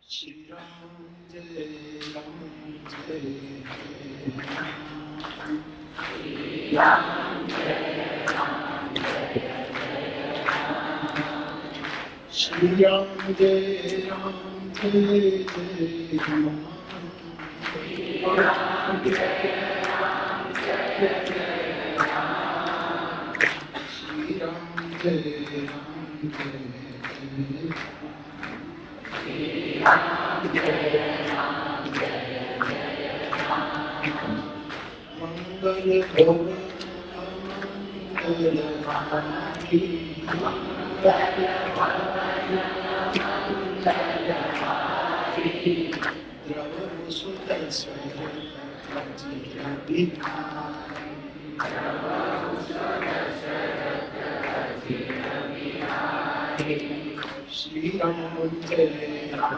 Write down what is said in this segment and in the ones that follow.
Shri Ram Jai Ram Jai Shri Ram Jai Ram Jai Ram Shri Ram Jai Ram Mangal Shri Ram Jai Ram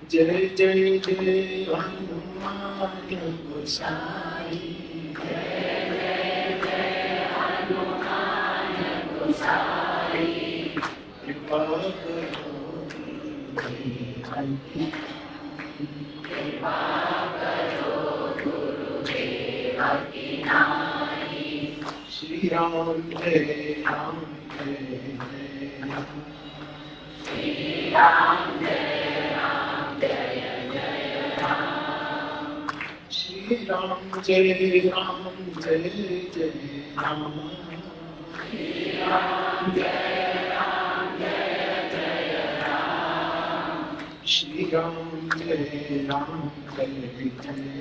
Jai Jai Jai Hanuman Gosai Kripa Shri Ram Jai Ram Shri Ram Jai Ram Jai Jai Ram Shri Ram Jai Ram Jai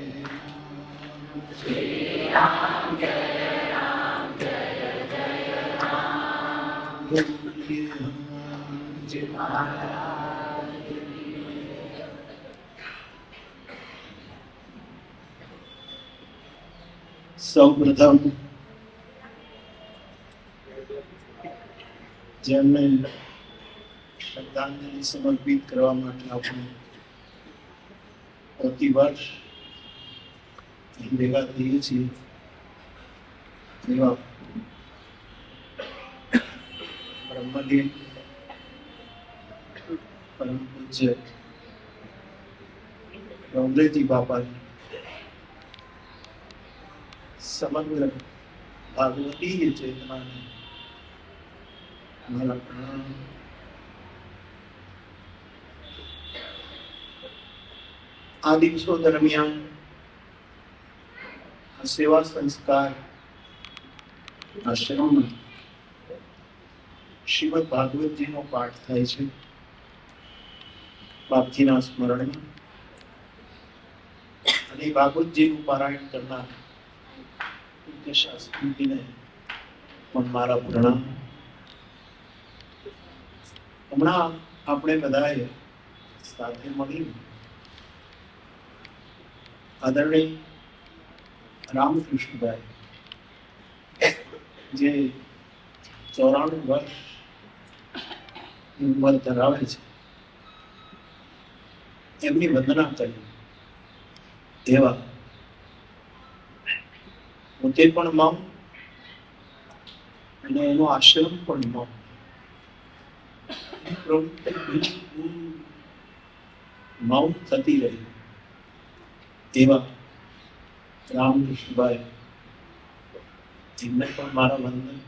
સૌપ્રથમ જેમને શ્રદ્ધાંજલિ સમર્પિત કરવા માટે આપણે પ્રતિવર્ષ ભેગા થઈએ છીએ એવા બ્રહ્મલીન પરમ પૂજ્ય રામદેવજી બાપાની સમગ્ર ભાગવતીય ચેતનાને મારા પ્રણામ. આ દિવસો દરમિયાન આ સેવા સંસ્કાર આશ્રમમાં શ્રીમદ ભાગવતજીનો પાઠ થાય છે બાપજીના સ્મરણમાં, અને ભાગવતજીનું પારાયણ કરનાર શાસ્ત્રીજીને પણ મારા પ્રણામ. હમણાં આપણે બધાએ સાથે મળીને આદરણીય રામકૃષ્ણભાઈ જે 94 વર્ષ ઉંમર ધરાવે છે એમની વંદના કરી. એવા પોતે પણ મૌન અને એનો આશ્રમ પણ મૌન, મૌન થતી રહી એવા રામકૃષ્ણભાઈ, એમને પણ મારા વંદન.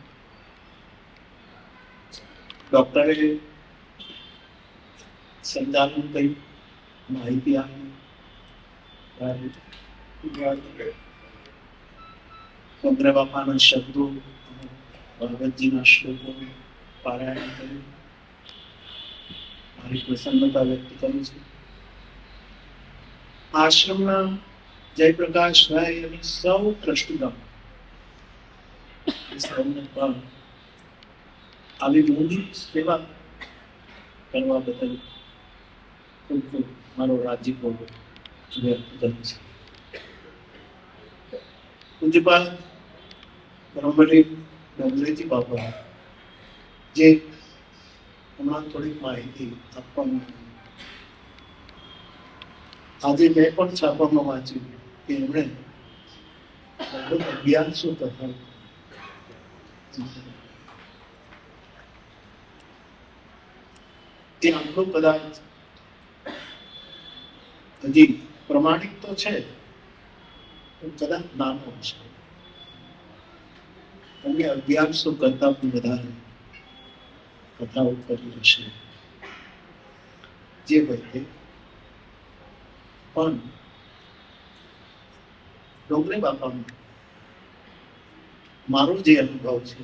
ડોક્ટરે સંચાલન કરી માહિતી આપી, વગ્ર બાપાના શબ્દો ભગવતજીના શ્લોકો પારાયણ કર્યું. મારી પ્રસન્નતા વ્યક્ત કરું છું. આશ્રમના જયપ્રકાશભાઈ અને સૌ ટ્રસ્ટીગણ સૌને પણ આવી મોટી સેવા કરવા બદલ ખૂબ ખૂબ મારો રાજીપો વ્યક્ત કરું છું. પૂજ્યપાદ બ્રહ્મલીન ડોંગરેજી બાપા જે હમણાં થોડીક માહિતી આપવામાં આજે મેં પણ છાપામાં વાંચ્યું કે એમણે લગભગ 1100 કથાઓ. એ આંકડો કદાચ હજી પ્રમાણિક તો છે પણ કદાચ નાનો હશે, કારણ કે 1100 કરતા પણ વધારે કથાઓ કરી હશે. જે હોય તે પણ ડોંગરે બાપાનો મારો જે અનુભવ છે,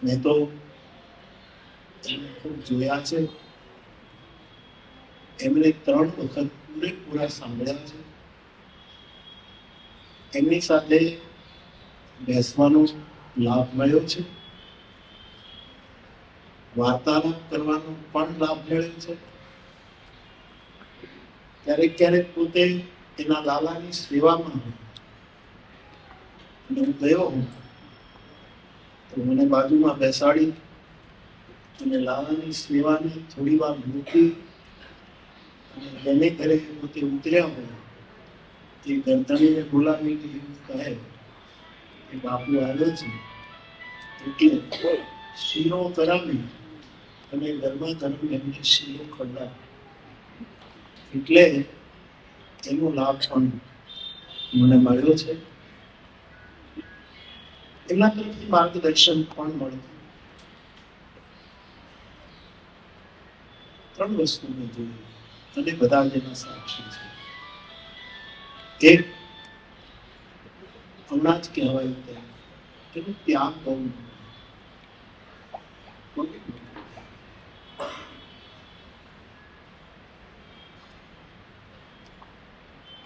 મેં તો એને ખૂબ જોયા છે, એમને 3 વખત પૂરેપૂરા સાંભળ્યા છે, એમની સાથે બેસવાનો લાભ મળ્યો છે, વાર્તાલાપ કરવાનો પણ લાભ મળ્યો છે. ક્યારેક ક્યારેક પોતે એના લાલાની સેવામાં હોય અને હું ગયો હું તો મને બાજુમાં બેસાડી અને લાલાની સેવાને થોડી વાર મૂકી અને તેને ઘરે પોતે ઉતર્યા હોય એ ગરદનીને બોલાવીને એવું કહે કે બાપુ આવ્યો છે, એટલે શીરો કરાવી અને ગરમા ગરમ એમને શીરો ખવડાવે, એટલે એનો લાભ પણ મને મળ્યો છે. એમના તરફથી માર્ગદર્શન પણ મળ્યું. 3 વસ્તુ મેં જોયું અને બધા જેના સાક્ષી છે. એક હમણાં જ કહેવાયું કે એનો ત્યાગ બહુ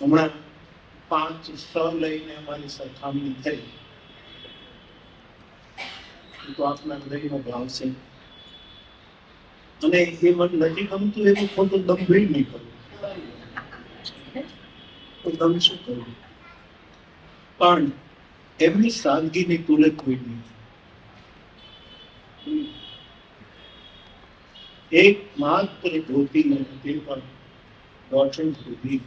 હમણાં 5-6 લઈને અમારી સરખામણી થઈ તો આપના હૃદયનો ભાવ છે અને એ મને નથી ગમતું એવું ખોટું દમ ભી નહીં કરવું, દમ શું કરવું, પણ એમની સાદગીની તુલે કોઈ નહીં. એક માત્ર ધોતી નથી તે પણ દોષણ સુધી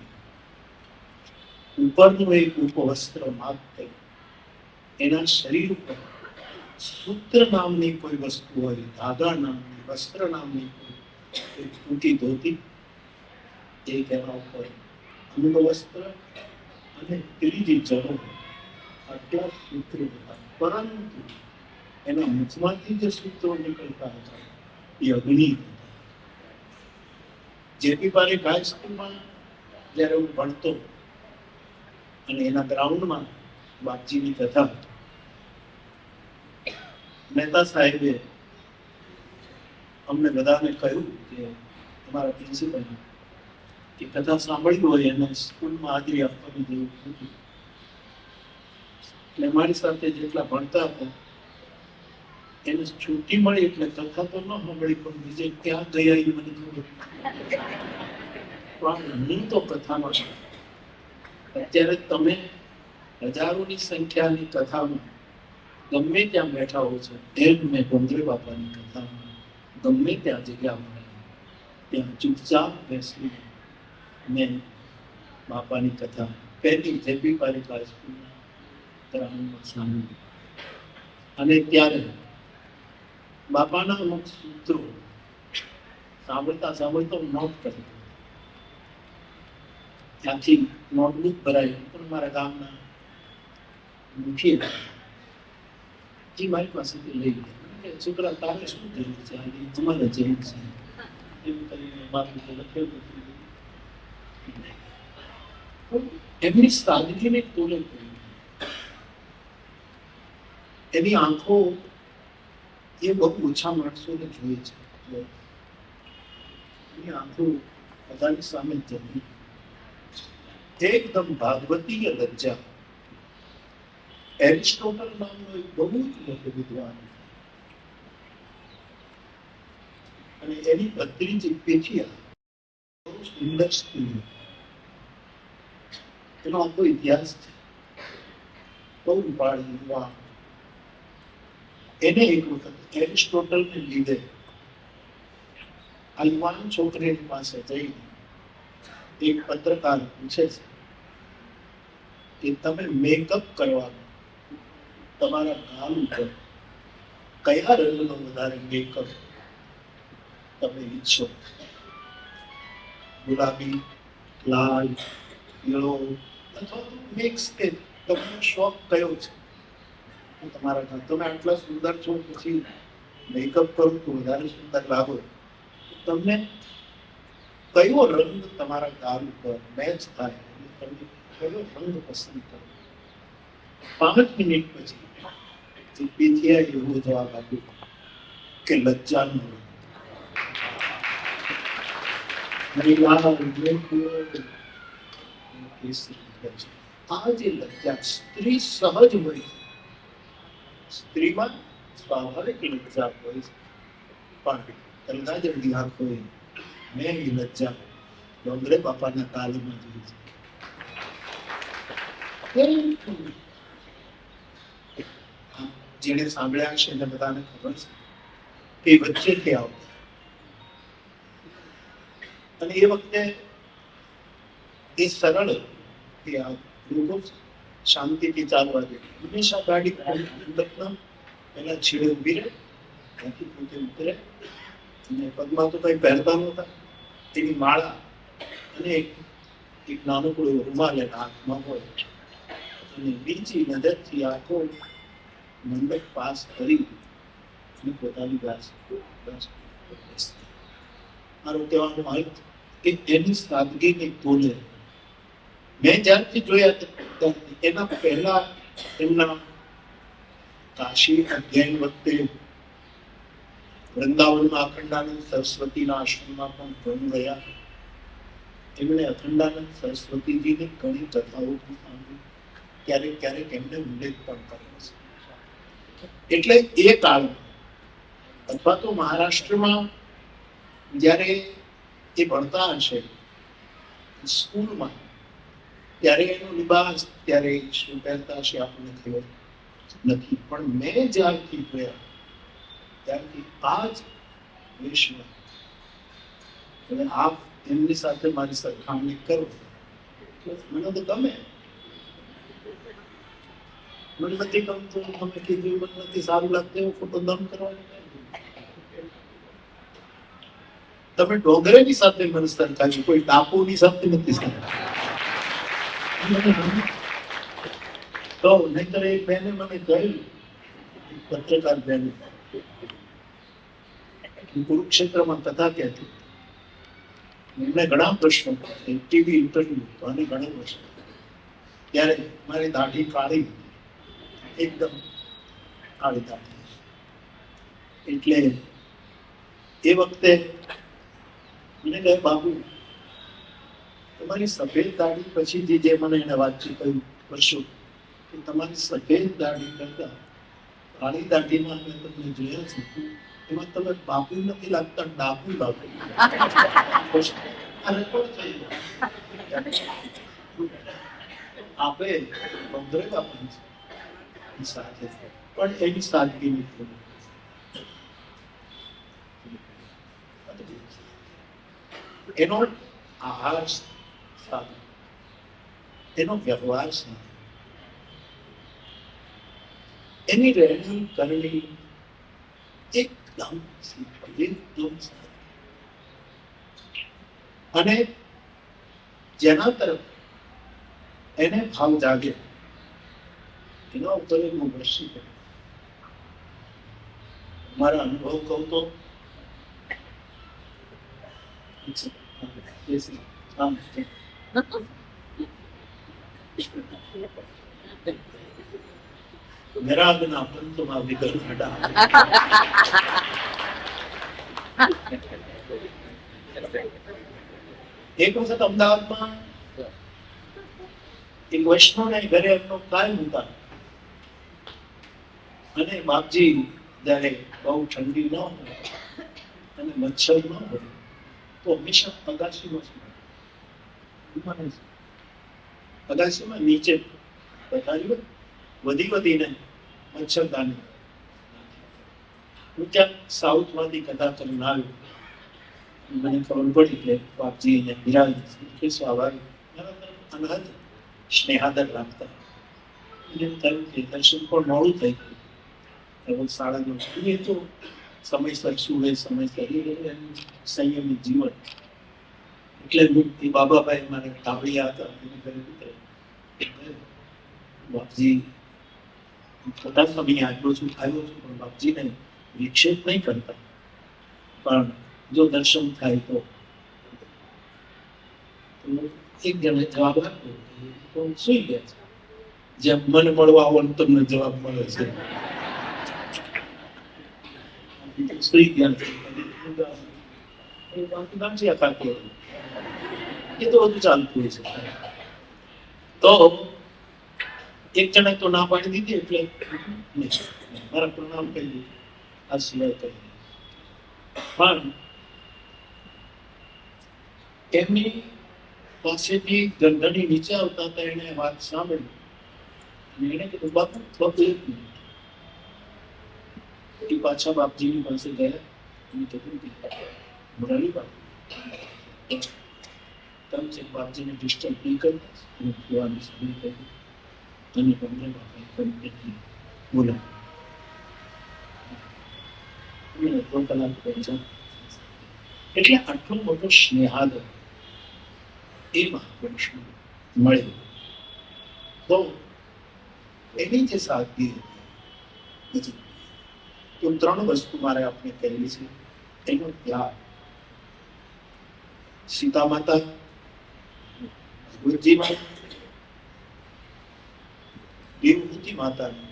ઉપરનું એક ઉપવસ્ત્ર માત્ર, એના શરીર ઉપર સૂત્ર નામની કોઈ વસ્તુ હોય, ધાગા નામની, વસ્ત્ર નામની કોઈ ટૂંકી ધોતી, એક એના ઉપર અંગવસ્ત્ર અને ત્રીજી ચરો, આટલા સૂત્રો હતા. પરંતુ એના મુખમાંથી જે સૂત્રો નીકળતા હતા એ અગ્નિ હતા. જેપી પારેખ હાઈસ્કૂલમાં જ્યારે હું ભણતો અને એના ગ્રાઉન્ડમાં બાપજીની કથા, મહેતા સાહેબે અમને બધાને કહ્યું કે અમારા પ્રિન્સિપલ કે કથા સાંભળી હોય એને સ્કૂલમાં હાજરી આપવાની જરૂર નથી. એટલે મારી સાથે જેટલા ભણતા હતા એને છૂટી મળી એટલે કથા તો ન સાંભળી પણ બીજે ક્યાં ગયા એ મને ખબર. પણ હું તો કથામાં, અત્યારે તમે હજારોની સંખ્યાની કથામાં ગમે ત્યાં બેઠા હો છો, એમ મેં ડોંગરે બાપાની કથામાં ગમે ત્યાં જગ્યા મળે ત્યાં ચૂપચાપ બેસી મેં બાપાની કથા પહેલી જેપી પારેખ હાઈસ્કૂલના ગ્રાઉન્ડમાં સાંભળી. અને ત્યારે બાપાના અમુક સૂત્રો સાંભળતા સાંભળતા નોટ કરી, ત્યાંથી નોટબુક ભરાઈ પણ મારા ગામના મુખી જી મારી પાસેથી લઈ ગયા. છોકરા તારે શું જરૂર છે, તમારે જરૂર છે એમ કરીને બાપુ તો લખેલું. એમની સાદગીને તોલે એની આંખો એ બહુ ઓછા માણસોને જોઈએ છે. એની આંખો બધાની સામે જમી એકદમ ભાગવતીય લજ્જા. એરિસ્ટોટલ નામનો એક બહુ જ મોટો વિદ્વાન અને એની ભત્રીજી પેચિયા બહુ સુંદર સ્ત્રી, એનો આખો ઇતિહાસ છે. બહુ બાળી યુવા એને એક વખત એરિસ્ટોટલને લીધે આ યુવાન છોકરીની પાસે જઈને એક પત્રકાર પૂછે છે કે તમે મેકઅપ કરવાનું તમારા ગાલ ઉપર કયા રંગનો વધારે મેકઅપ તમે ઈચ્છો, ગુલાબી, લાલ, પીળો અથવા તો મિક્સ, કે તમારો શોખ કયો છે તમારા ગાલ? તમે આટલા સુંદર છો, પછી મેકઅપ કરો તો વધારે સુંદર લાગો, તમને કયો રંગ તમારા ગાલ ઉપર મેચ થાય, તમે કયો રંગ પસંદ કરો? 5 મિનિટ પછી પીથિયા એવો જવાબ આપ્યો કે લજ્જાનો રંગ. આ જે લજ્જા સ્ત્રી સહજ હોય છે, સ્ત્રીમાં સ્વાભાવિક લજ્જા હોય છે, પણ કલગાજળની આંખોએ મેં એ લજ્જા ડોંગરે બાપાના કાલમાં જોઈ છે. જેને સાંભળ્યા છે એને બધાને ખબર છે કે વચ્ચેથી આવતા, અને એ વખતે એ સરળ કે આ લોકો શાંતિથી ચાલવા દે. હંમેશા ગાડી મંડપના પહેલા છેડે ઉભી રહે, ત્યાંથી પોતે ઉતરે, અને પગમાં તો કઈ પહેરતા નહોતા, એની માળા અને એક નાનકડો રૂમાલ એના હાથમાં હોય, અને બીજી નજરથી આખો મંડપ પાસ કરી અને પોતાની મારું કહેવાનું હાલ કે એની સાદગીની તોલે મેં જ્યારથી જોયા એના પહેલા એમના કાશી અધ્યયન વખતે વૃંદાવનમાં અખંડાનંદ સરસ્વતીના આશ્રમમાં પણ ઘણું રહ્યા. એમણે અખંડાનંદ સરસ્વતીજીની ઘણી કથાઓ પણ સાંભળી, ક્યારેક ક્યારેક એમને ઉલ્લેખ પણ કર્યો છે. એટલે એ કાળમાં અથવા તો મહારાષ્ટ્રમાં જ્યારે એ ભણતા હશે સ્કૂલમાં, ત્યારે એનો લિબાસ ત્યારે શું પહેરતા હશે આપણને ખબર નથી, પણ મેં જ્યારથી જોયા ત્યારથી આ જ વેશમાં, અને આપ એમની સાથે મારી સરખામણી કરો, મને તો ગમે. મને નથી ગમતું, તમે કીધું મને નથી સારું લાગતું, એવું ફોટો દમ કરવાનું. તમે ડોંગરેની સાથે મને સરખાવ્યું, કોઈ ટાપુની સાથે નથી સરખાવ્યું. તો નહીતર એક બેને મને કહ્યું, પત્રકાર બેને, કુરુક્ષેત્રમાં કથા કહેતી, એમને ઘણા પ્રશ્નો ટીવી ઇન્ટરવ્યુ અને ઘણા પ્રશ્નો, ત્યારે મારી દાઢી કાળી, એકદમ કાળી દાઢી, એટલે એ વખતે મને કહે, બાબુ તમારી સફેદ દાઢી પછીથી જે મને એને વાતચીત કહ્યું વર્ષો, કે તમારી સફેદ દાઢી કરતા કાળી દાઢીમાં મેં તમને જોયા છે, એમાં તમે બાપુ નથી લાગતા, ડાકુ લાગો. આપે બંદરે બાપુ સાથે પણ એની સાદગી એનો આહાર સાદો, એનો વ્યવહાર સાદો, એની રહેણી કરણી એકદમ અને જેના તરફ એને ભાવ જાગે એના ઉપર એનું વર્ષી કરે. મારા અનુભવ કહું તો મેરાગના પંથમાં વિગલ હડા. એક વખત અમદાવાદમાં એક વૈષ્ણવને ઘરે એમનો કાયમ હતા, અને બાપજી જયારે બહુ ઠંડી ન હોય અને મચ્છર ન હોય તો હંમેશા અગાશીમાં નીચે પથારી વધીને મચ્છરદાની. હું ક્યાંક સાઉથ માંથી કથા કરીને આવ્યો, મને ખબર પડી કે બાપજી અહીંયા બિરાજ કે સ્વાભાવિક અનહદ સ્નેહાદર રાખતા. એમ થયું કે દર્શન પણ મોડું થઈ ગયું. હવે 9:30 એ તો સમયસર સુવે, સમયસર એનું સંયમિત જીવન. એટલે એ બાબાભાઈ મારે તાવડિયા હતા, એને કહ્યું કે બાપજી થોડા સમય આવ્યો છું પણ બાપજીને વિક્ષેપ નહીં કરતા, પણ જો દર્શન થાય તો. એક જણે જવાબ આપ્યો તો સુઈ ગયા છે. જેમ મને મળવા આવો તમને જવાબ મળે છે. સુઈ ગયા છે. એ તો બધું ચાલતું હોય છે. તો એક જણે તો ના પાડી દીધી, એટલે મારા પ્રણામ કહી દીધું, આ સિવાય કહી દીધું. પણ એમની પાસેથી ગંધણી નીચે આવતા હતા, એને વાત સાંભળી. એને કીધું બાપુ બાપુ એક મિનિટ. એ પાછા બાપજીની પાસે ગયા. એને કીધું કે મુરારી બાપુ તમે છે બાપજીને ડિસ્ટર્બ નહીં કરતા, અને જોવાની સમય કહ્યું અને તમને બાપા બોલા એટલે આટલો મોટો સ્નેહાદર એ મહાપુરુષને મળ્યો. તો એની જે સાદગી હતી, તો 3 વસ્તુ મારે આપણે કહેવી છે. એનો ત્યાગ. સીતા માતા, ભગવતજી માતા, દેવહૂતિ માતાને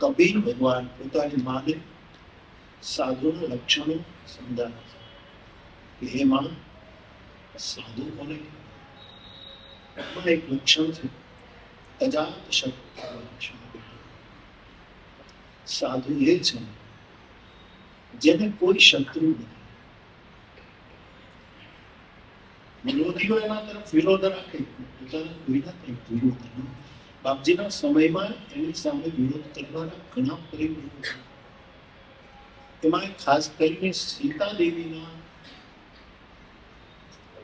કબીર ભગવાન પોતાની માને સાધુના લક્ષણો સમજાવે છે કે એમાં સાધુ કોને એમાં એક લક્ષણ છે અજાત શત્રુ લક્ષણ. સાધુ એ છે જેને કોઈ શત્રુ નથી. વિરોધીઓ એના તરફ વિરોધ રાખે, પોતાના કોઈના તરફ વિરોધ નહીં. બાપજીના સમયમાં એની સામે વિરોધ કરવાના ઘણા પરિબળો. એમાં ખાસ કરીને સીતા દેવીના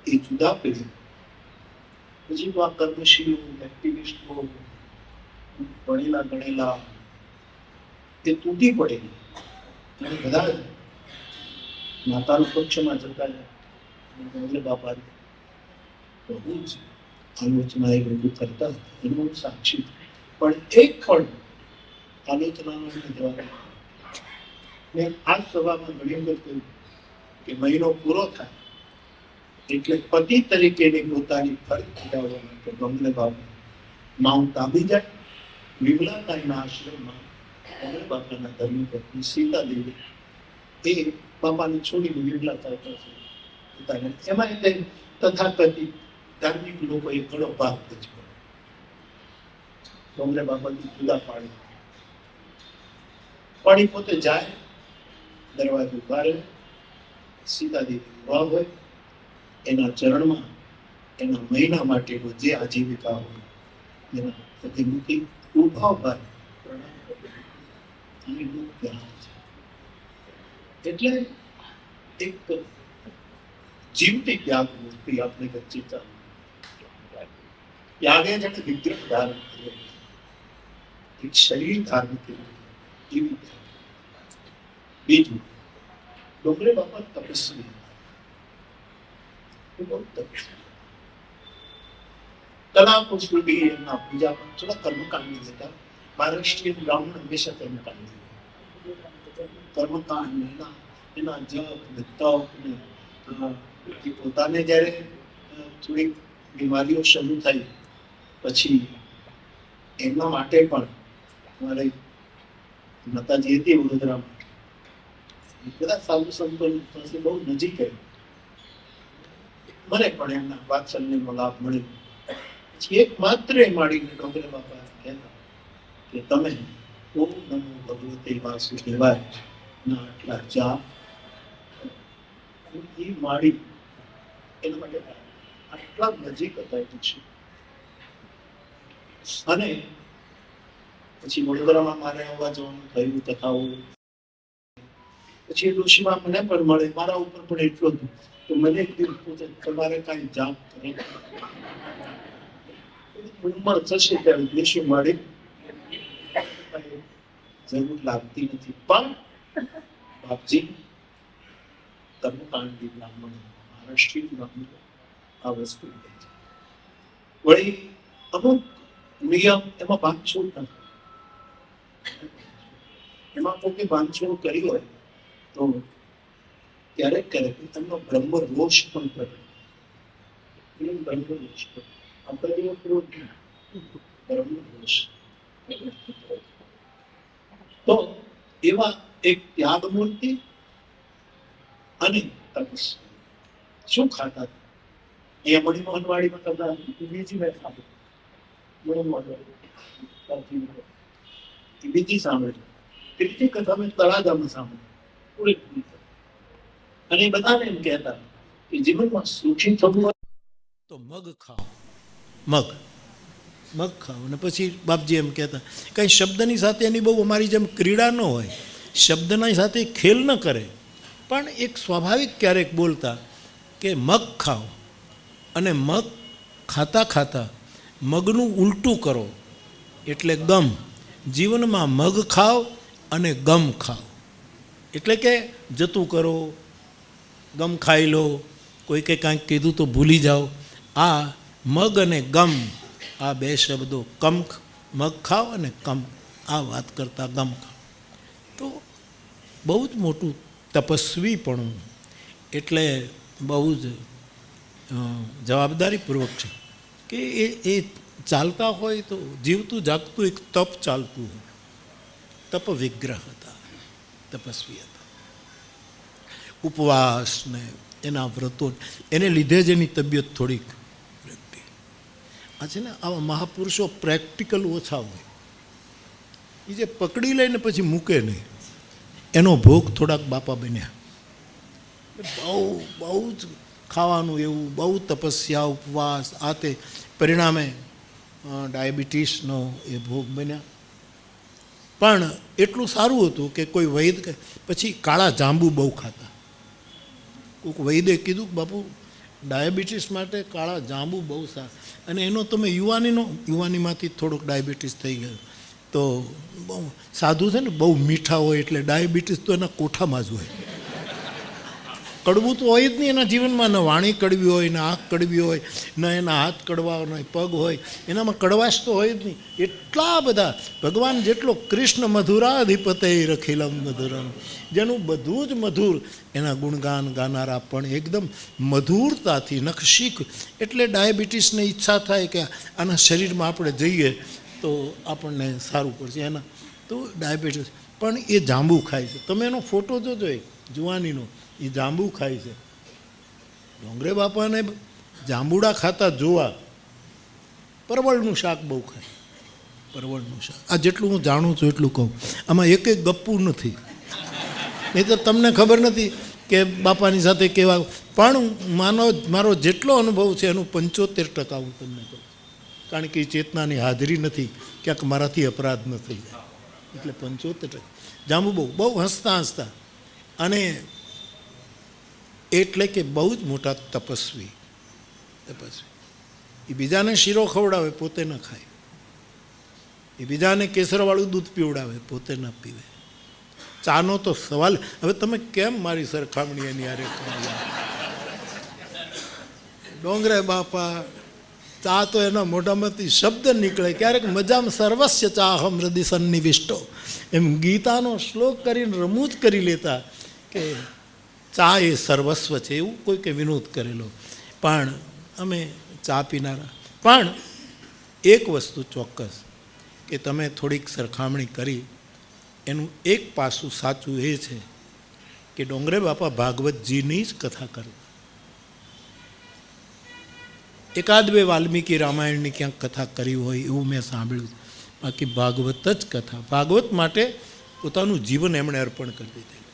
એ જુદા પેઢી, પછી તો આ કર્મશીલો, એક્ટિવિસ્ટો, ભણેલા ગણેલા એ તૂટી પડેલી અને બધા માતાના પક્ષમાં જતા જાય. બાપા બહુ જ આલોચના એ બધું કરતા, એનું સાક્ષી. પણ એક પણ આલોચનાનો જવાબ. મેં આ સભામાં ઘણી વખત કહ્યું કે મહિનો પૂરો થાય એટલે પતિ તરીકેની પોતાની ફરજ બજાવવા માટે ગમલે બાબા માઉન્ટ આબી જાય. વિમલાતાઈના આશ્રમમાં ગમલે બાપાના ધર્મપત્ની સીતા દેવી એ બાપાને છોડીને વિમલાતાઈ પાસે પોતાને, એમાં એટલે તથાકથિત ધાર્મિક લોકોએ ઘણો ભાગ ભજવ્યો. ગમલે બાપાથી જુદા પાડી. પાણી પોતે જાય, દરવાજો ઉભા રહે, સીતા દેવી ઉભા હોય, એના ચરણમાં એના મહિના માટેનો જે આજીવિકા હોય એના પતિ મૂકી ઉભા ઉભા પ્રણામ કરે. એટલે એક જીવતી ત્યાગ મૂર્તિ આપણે વચ્ચે ચાલે. ત્યાગે જેને વિગ્રહ ધારણ કર્યો, એક શરીર ધારણ કર્યું, એવી. બીજું, ડોંગરે બાપા તપસ્વી, બહુ તપસ્વી. કલાકો સુધી એમના પૂજા પણ થોડા કર્મકાંડી હતા. મહારાષ્ટ્રીયન બ્રાહ્મણ હંમેશા કર્મકાંડી. કર્મકાંડ એના જપ ને તપ ને પોતાને જયારે થોડીક બીમારીઓ શરૂ થઈ પછી એમના માટે પણ મારે માતાજી હતી વડોદરામાં, બધા સાધુ સંતો પાસે બહુ નજીક મને પણ એમના વાત્સલ્યનો લાભ મળ્યો. પછી એક માત્ર એ માડીને ડોંગરે બાપા કહેતા કે તમે ઓમ નમો ભગવતે વાસુદેવાય ના આટલા જાપ. એ માડી એના માટે આટલા નજીક હતા પછી. અને પછી વડોદરામાં મારે આવવા જવાનું થયું, કથાઓ. પછી ડોશીમાં મને પણ મળે, મારા ઉપર પણ એટલું હતું. તો મને એક દિવસ પૂછે તમારે કાંઈ જાપ કરે? ઉંમર થશે ત્યારે દેશી મારી જરૂર લાગતી નથી. પણ બાપજી કર્મકાંડી બ્રાહ્મણ મહારાષ્ટ્રીય બ્રાહ્મણ આ વસ્તુ વળી અમુક નિયમ એમાં બાંધછોડ ન કરે. એમાં કોઈ બાંધછોડ કરી હોય તો ક્યારેક ક્યારેક એમનો બ્રહ્મ રોષ પણ કરે. બ્રહ્મ રોષ આપણે બ્રહ્મ રોષ તો એવા એક ત્યાગ મૂર્તિ અને તપસ્વી શું ખાતા હતા? અહીંયા મણિમોહનવાડીમાં કરતા બીજી મેં સાંભળી, મણિમોહનવાડી બીજી સાંભળી, ત્રીજી કથા મેં તળાજામાં સાંભળી. અને એ બધાને એમ કહેતા કે જીવનમાં સુખી થવું હોય તો મગ ખાઓ, મગ ખાઓ. અને પછી બાપજી એમ કહેતા કંઈ શબ્દની સાથે એની બહુ અમારી જેમ ક્રીડા ન હોય, શબ્દની સાથે ખેલ ન કરે, પણ એક સ્વાભાવિક ક્યારેક બોલતા કે મગ ખાઓ અને મગ ખાતા ખાતા મગનું ઉલટું કરો એટલે ગમ. જીવનમાં મગ ખાઓ અને ગમ ખાઓ એટલે કે જતું કરો, ગમ ખાઈ લો, કોઈ કંઈ કાંઈક કીધું તો ભૂલી જાઓ. આ મગ અને ગમ આ બે શબ્દો, મગ ખાઓ અને કમ, આ વાત કરતા ગમ ખાઓ. તો બહુ જ મોટું તપસ્વીપણું, એટલે બહુ જ જવાબદારીપૂર્વક છે કે એ ચાલતા હોય તો જીવતું જાગતું એક તપ ચાલતું હોય. તપ વિગ્રહ હતા, તપસ્વી હતા. ઉપવાસ ને એના વ્રતો એને લીધે જ એની તબિયત થોડીક રહેતી. આ છે ને આવા મહાપુરુષો પ્રેક્ટિકલ ઓછા હોય. એ જે પકડી લઈને પછી મૂકે નહીં એનો ભોગ થોડાક બાપા બન્યા. બહુ જ ખાવાનું એવું, બહુ તપસ્યા ઉપવાસ આ તે પરિણામે ડાયાબિટીસનો એ ભોગ બન્યા. પણ એટલું સારું હતું કે કોઈ વૈદ પછી કાળા જાંબુ બહુ ખાતા. કોઈક વૈદે કીધું કે બાપુ ડાયાબિટીસ માટે કાળા જાંબુ બહુ સારા, અને એનો તમે યુવાનીમાંથી થોડોક ડાયાબિટીસ થઈ ગયો તો બહુ સાધુ છે ને, બહુ મીઠા હોય એટલે ડાયાબિટીસ તો એના કોઠામાં જ હોય. કડવું તો હોય જ નહીં એના જીવનમાં, ન વાણી કડવી હોય, ન આંખ કડવી હોય, ન એના હાથ કડવા, ન પગ હોય, એનામાં કડવાશ તો હોય જ નહીં. એટલા બધા ભગવાન જેટલો કૃષ્ણ મધુરાધિપતે રખીલમ મધુરમ, જેનું બધું જ મધુર, એના ગુણગાન ગાનારા પણ એકદમ મધુરતાથી નખશીખ. એટલે ડાયાબિટીસને ઈચ્છા થાય કે આના શરીરમાં આપણે જઈએ તો આપણને સારું પડશે એના, તો ડાયાબિટીસ. પણ એ જાંબુ ખાય છે. તમે એનો ફોટો જોજો એક જુવાનીનો, એ જાંબુ ખાય છે. ડોંગરે બાપાને જાંબુડા ખાતા જોવા. પરવળનું શાક બહુ ખાય, પરવળનું શાક. આ જેટલું હું જાણું છું એટલું કહું, આમાં એક ગપ્પું નથી. નહીં તો તમને ખબર નથી કે બાપાની સાથે કેવા. પણ મારો જેટલો અનુભવ છે એનું 75% હું તમને કહું, કારણ કે એ ચેતનાની હાજરી નથી, ક્યાંક મારાથી અપરાધ ન થઈ જાય એટલે 75%. જાંબુ બહુ હસતા. અને એટલે કે બહુ જ મોટા તપસ્વી. એ બીજાને શીરો ખવડાવે, પોતે ન ખાય. એ બીજાને કેસરવાળું દૂધ પીવડાવે, પોતે ન પીવે. ચાનો તો સવાલ. હવે તમે કેમ મારી સરખામણી એની હારે કરી? ડોંગરે બાપા ચા તો એના મોઢામાંથી શબ્દ નીકળે. ક્યારેક મજામાં સર્વસ્ય ચા હમ હૃદય સન્નિવિષ્ટો, એમ ગીતાનો શ્લોક કરીને રમૂજ કરી લેતા કે ચા એ સર્વસ્વ છે, એવું કોઈ કે વિનોદ કરેલો. પણ અમે ચા પીનારા. પણ એક વસ્તુ ચોક્કસ કે તમે થોડીક સરખામણી કરી, એનું એક પાસું સાચું એ છે કે ડોંગરે બાપા ભાગવતજીની જ કથા કરતા. એકાદ બે વાલ્મીકી રામાયણની ક્યાંક કથા કરી હોય એવું મેં સાંભળ્યું, બાકી ભાગવત જ કથા. ભાગવત માટે પોતાનું જીવન એમણે અર્પણ કરી દીધું,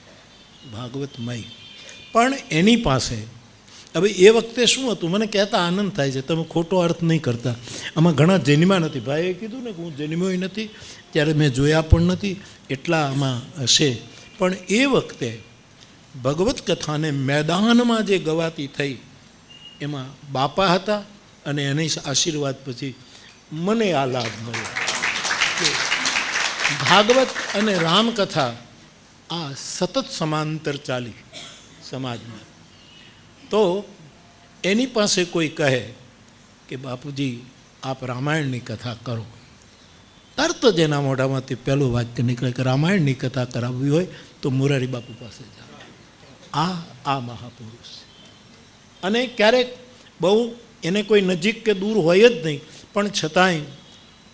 ભાગવતમય. પણ એની પાસે હવે એ વખતે શું હતું, મને કહેતા આનંદ થાય છે, તમે ખોટો અર્થ નહીં કરતા. આમાં ઘણા જન્મ્યા નથી. ભાઈએ કીધું ને કે હું જન્મ્યો નથી, ત્યારે મેં જોયા પણ નથી, એટલા આમાં હશે. પણ એ વખતે ભગવત કથાને મેદાનમાં જે ગવાતી થઈ એમાં બાપા હતા, અને એની આશીર્વાદ પછી મને આ લાભ મળ્યો કે ભાગવત અને રામકથા આ સતત સમાંતર ચાલી સમાજમાં. તો એની પાસે કોઈ કહે કે બાપુજી આપ રામાયણની કથા કરો, તરત જ એના મોઢામાંથી પહેલું વાક્ય નીકળે કે રામાયણની કથા કરાવવી હોય તો મોરારી બાપુ પાસે જાઓ. આ મહાપુરુષ છે. અને ક્યારેક બહુ એને કોઈ નજીક કે દૂર હોય જ નહીં, પણ છતાંય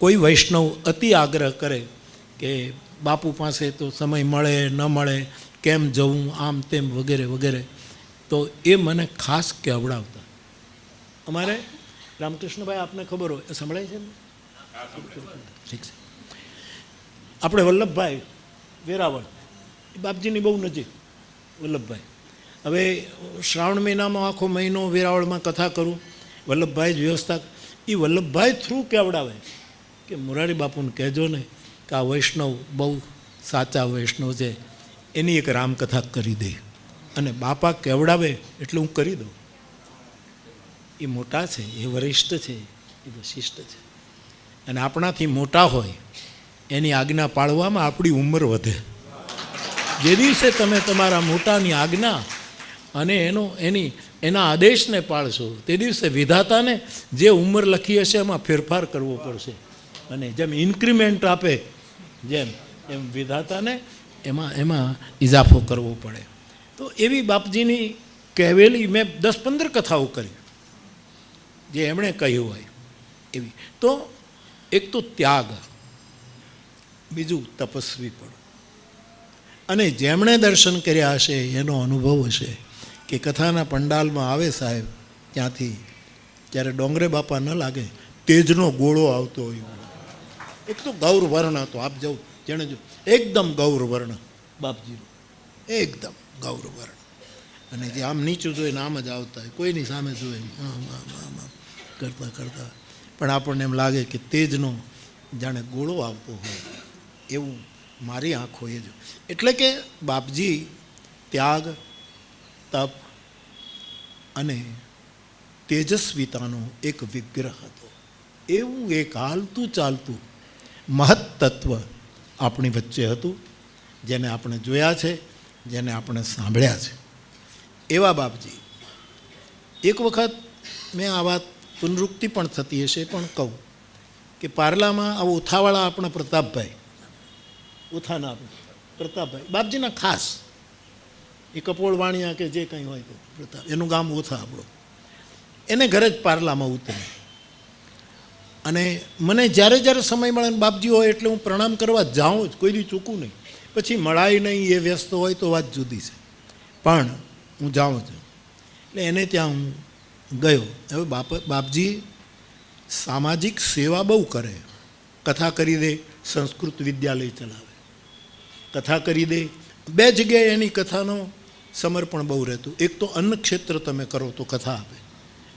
કોઈ વૈષ્ણવ અતિ આગ્રહ કરે કે બાપુ પાસે તો સમય મળે ન મળે, કેમ જવું, આમ તેમ વગેરે વગેરે, તો એ મને ખાસ કહેવડાવતા. અમારે રામકૃષ્ણભાઈ આપને ખબર હોય, સંભળાય છે ને? ઠીક છે. આપણે વલ્લભભાઈ વેરાવળ, એ બાપજીની બહુ નજીક વલ્લભભાઈ. હવે શ્રાવણ મહિનામાં આખો મહિનો વેરાવળમાં કથા કરું, વલ્લભભાઈ જ વ્યવસ્થા. એ વલ્લભભાઈ થ્રુ કહેવડાવે કે મોરારી બાપુને કહેજો ને કે આ વૈષ્ણવ બહુ સાચા વૈષ્ણવ છે, એની એક રામકથા કરી દે. અને બાપા કહેવડાવે એટલે હું કરી દઉં. એ મોટા છે, એ વરિષ્ઠ છે, એ વશિષ્ઠ છે. અને આપણાથી મોટા હોય એની આજ્ઞા પાળવામાં આપણી ઉંમર વધે. જે દિવસે તમે તમારા મોટાની આજ્ઞા અને એના આદેશને પાળશો, તે દિવસે વિધાતાને જે ઉંમર લખી હશે એમાં ફેરફાર કરવો પડશે. અને જેમ ઇન્ક્રીમેન્ટ આપે એમ વિધાતાને એમાં ઇજાફો કરવો પડે. તો એવી બાપજીની કહેવેલી મેં 10-15 કથાઓ કરી જે એમણે કહ્યું હોય એવી. તો એક તો ત્યાગ, બીજું તપસ્વી પણ. અને જેમણે દર્શન કર્યા હશે એનો અનુભવ હશે કે કથાના પંડાલમાં આવે સાહેબ ત્યાંથી, જ્યારે ડોંગરે બાપા ન લાગે તેજનો ગોળો આવતો હોય. એક તો ગૌરવર્ણ હતો, આપ જાઉં જેણે જો એકદમ ગૌરવર્ણ બાપજીનું, એકદમ ગૌરવર્ણ. અને જે આમ નીચું જોઈને આમ જ આવતા હોય, કોઈની સામે જોઈ આમ કરતા કરતા પણ આપણને એમ લાગે કે તેજનો જાણે ગોળો આવતો હોય એવું મારી આંખો એ જ. એટલે કે બાપજી ત્યાગ, તપ અને તેજસ્વીતાનો એક વિગ્રહ હતો. એવું એક હાલતું ચાલતું મહત્ તત્વ આપણી વચ્ચે હતું, જેને આપણે જોયા છે, જેને આપણે સાંભળ્યા છે. એવા બાપજી. એક વખત મેં આ વાત પુનરુક્તિ પણ થતી હશે પણ કહું કે પાર્લામાં આવો ઉથાવાળા આપણા પ્રતાપભાઈ, ઉથાના આપણે પ્રતાપભાઈ બાપજીના ખાસ, એ કપોળ વાણિયા કે જે કંઈ હોય તો પ્રતાપ, એનું ગામ ઓથા આપણું, એને ઘરે જ પાર્લામાં ઉતરે. અને મને જ્યારે જ્યારે સમય મળે ને બાપજી હોય એટલે હું પ્રણામ કરવા જાઉં જ, કોઈ દી ચૂકું નહીં. પછી મળાય નહીં, એ વ્યસ્ત હોય તો વાત જુદી છે, પણ હું જાઉં છું. એટલે એને ત્યાં હું ગયો. હવે બાપજી સામાજિક સેવા બહુ કરે. કથા કરી દે, સંસ્કૃત વિદ્યાલય ચલાવે, કથા કરી દે. 2 જગ્યાએ એની કથાનો સમર્પણ બહુ રહેતું. એક તો અન્ન ક્ષેત્ર તમે કરો તો કથા આપે,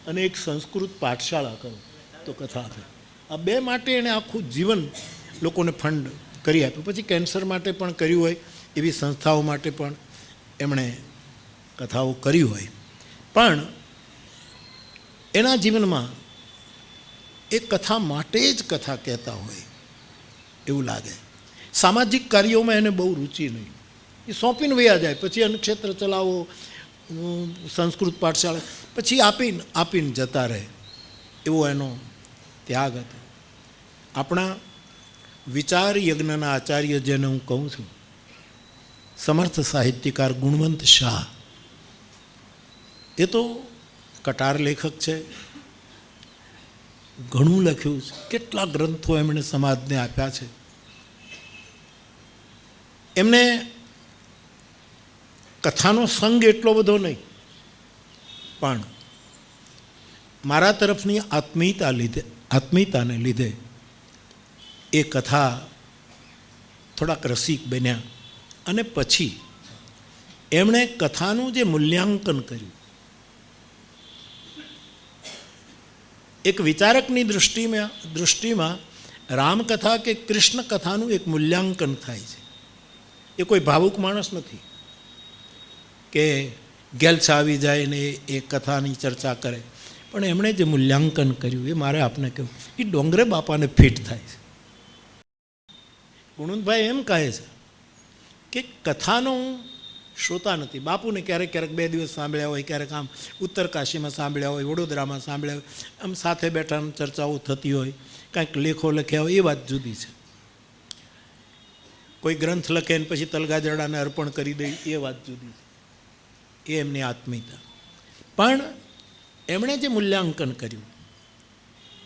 અને એક સંસ્કૃત પાઠશાળા કરો તો કથા આપે. આ 2 માટે એણે આખું જીવન લોકોને ફંડ કરી આપ્યું. પછી કેન્સર માટે પણ કર્યું હોય, એવી સંસ્થાઓ માટે પણ એમણે કથાઓ કરી હોય. પણ એના જીવનમાં એ કથા માટે જ કથા કહેતા હોય એવું લાગે. સામાજિક કાર્યોમાં એને બહુ રુચિ નહીં. એ સોંપીને વયા જાય, પછી અન્નક્ષેત્ર ચલાવો, સંસ્કૃત પાઠશાળા, પછી આપીને જતા રહે. એવો એનો ત્યાગ હતો. આપણા વિચાર યજ્ઞના આચાર્ય જેને હું કહું છું, સમર્થ સાહિત્યકાર ગુણવંત શાહ, એ તો કટાર લેખક છે, ઘણું લખ્યું છે, કેટલા ગ્રંથો એમણે સમાજને આપ્યા છે. એમને કથાનો સંગ એટલો બધો નહીં, પણ મારા તરફની આત્મીયતાને લીધે એ કથા થોડાક રસિક બન્યા. અને પછી એમણે કથાનું જે મૂલ્યાંકન કર્યું, એક વિચારકની દૃષ્ટિમાં રામકથા કે કૃષ્ણ કથાનું એક મૂલ્યાંકન થાય છે. એ કોઈ ભાવુક માણસ નથી કે ગેલછા આવી જાય ને એ કથાની ચર્ચા કરે. પણ એમણે જે મૂલ્યાંકન કર્યું એ મારે આપને કહ્યું એ ડોંગરે બાપાને ફિટ થાય છે. ગુણવંતભાઈ એમ કહે છે કે કથાનો હું શ્રોતા નથી. બાપુને ક્યારેક ક્યારેક 2 દિવસ સાંભળ્યા હોય, ક્યારેક આમ ઉત્તરકાશીમાં સાંભળ્યા હોય, વડોદરામાં સાંભળ્યા હોય, આમ સાથે બેઠા ચર્ચાઓ થતી હોય, કાંઈક લેખો લખ્યા હોય, એ વાત જુદી છે. કોઈ ગ્રંથ લખે ને પછી તલગાજરડાને અર્પણ કરી દે એ વાત જુદી છે. એ એમની આત્મીયતા. પણ એમણે જે મૂલ્યાંકન કર્યું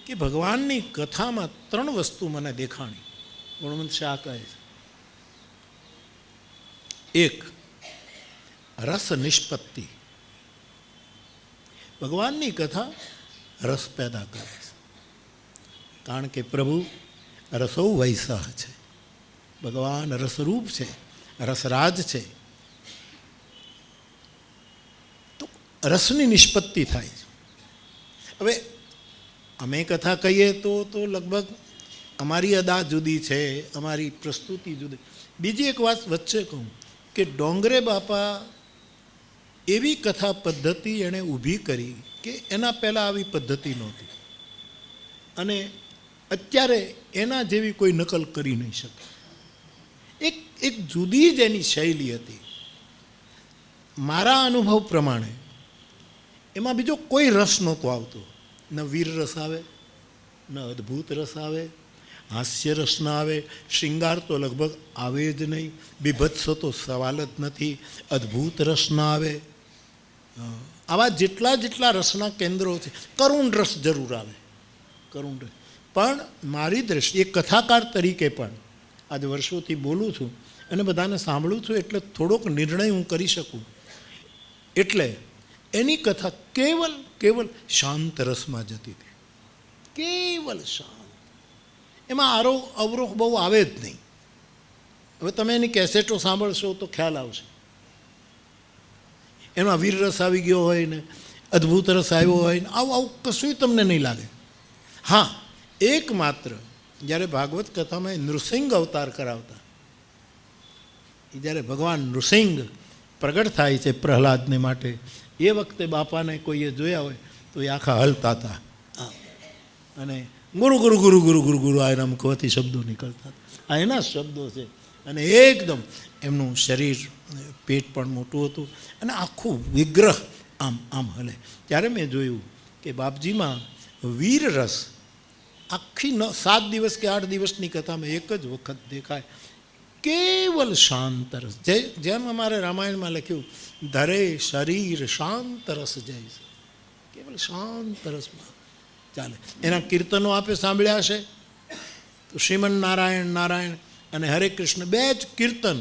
કે ભગવાનની કથામાં 3 વસ્તુ મને દેખાણી. ગુણવંત શાહ કહે છે, 1 રસ નિષ્પત્તિ. ભગવાનની કથા રસ પેદા કરે છે, કારણ કે પ્રભુ રસો વૈસા છે. ભગવાન રસરૂપ છે, રસરાજ છે. તો રસની નિષ્પત્તિ થાય છે. હવે અમે કથા કહીએ તો લગભગ અમારી અદા જુદી છે, અમારી પ્રસ્તુતિ જુદી. બીજી એક વાત વચ્ચે કહું કે ડોંગરે બાપા એવી કથા પદ્ધતિ એણે ઊભી કરી કે એના પહેલાં આવી પદ્ધતિ નહોતી, અને અત્યારે એના જેવી કોઈ નકલ કરી નહીં શકે. એક જુદી જ એની શૈલી હતી. મારા અનુભવ પ્રમાણે એમાં બીજો કોઈ રસ નહોતો આવતો. ન વીર રસ આવે, ન અદ્ભુત રસ આવે, હાસ્ય રસ ના આવે, શૃંગાર તો લગભગ આવે જ નહીં, બીભત્સ તો સવાલ જ નથી, અદ્ભુત રસ ના આવે. આવા જેટલા રસના કેન્દ્રો છે. કરુણ રસ જરૂર આવે, કરુણ રસ. પણ મારી દ્રષ્ટિએ કથાકાર તરીકે પણ આજે વર્ષોથી બોલું છું અને બધાને સાંભળું છું, એટલે થોડોક નિર્ણય હું કરી શકું. એટલે એની કથા કેવલ શાંત રસમાં જતી હતી, કેવલ શાંત. એમાં આરોહ અવરોહ બહુ આવે જ નહીં. હવે તમે એની કેસેટો સાંભળશો તો ખ્યાલ આવશે. એમાં વીર રસ આવી ગયો હોય ને, અદ્ભુત રસ આવ્યો હોય ને, આવું કશું તમને નહીં લાગે. હા, એકમાત્ર જ્યારે ભાગવત કથામાં નૃસિંહ અવતાર કરાવતા, એ જ્યારે ભગવાન નૃસિંહ પ્રગટ થાય છે પ્રહલાદને માટે, એ વખતે બાપાને કોઈએ જોયા હોય તો એ આખા હલતા હતા અને ગુરુ ગુરુ ગુરુ ગુરુ ગુરુ ગુરુ આ એના મુખમાંથી શબ્દો નીકળતા. આ એના શબ્દો છે. અને એકદમ એમનું શરીર, પેટ પણ મોટું હતું અને આખું વિગ્રહ આમ હલે. ત્યારે મેં જોયું કે બાપજીમાં વીર રસ આખી 7 દિવસ કે 8 દિવસની કથામાં એક જ વખત દેખાય. કેવલ શાંત રસ. જેમ અમારે રામાયણમાં લખ્યું, ધરે શરીર શાંત રસ જાય છે. કેવલ શાંત રસમાં ચાલે. એના કીર્તનો આપે સાંભળ્યા હશે તો શ્રીમન નારાયણ નારાયણ અને હરે કૃષ્ણ 2 જ કીર્તન,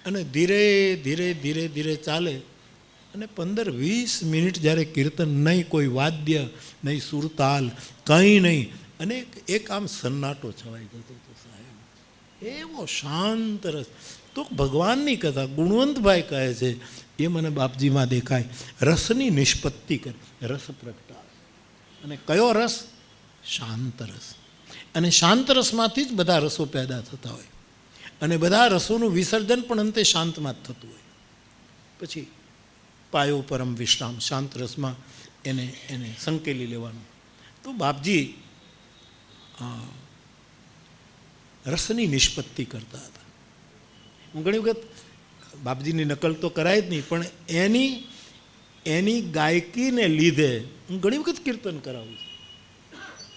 અને ધીરે ધીરે ધીરે ધીરે ચાલે. અને 15-20 મિનિટ જ્યારે કીર્તન, નહીં કોઈ વાદ્ય, નહીં સુરતાલ, કંઈ નહીં, અને એક આમ સન્નાટો છવાઈ જતો હતો સાહેબ. એવો શાંત રસ. તો ભગવાનની કથા ગુણવંતભાઈ કહે છે એ મને બાપજીમાં દેખાય. રસની નિષ્પત્તિ કરે, રસ પ્રગટાવે. અને કયો રસ? શાંત રસ. અને શાંત રસમાંથી જ બધા રસો પેદા થતા હોય, અને બધા રસોનું વિસર્જન પણ અંતે શાંતમાં જ થતું હોય. પછી પાયો પરમ વિશ્રામ, શાંત રસમાં એને સંકેલી લેવાનું. તો બાપજી રસની નિષ્પત્તિ કરતા હતા. હું ઘણી વખત બાપજીની નકલ તો કરાય જ નહીં, પણ એની ગાયકીને લીધે હું ઘણી વખત કીર્તન કરાવું છું.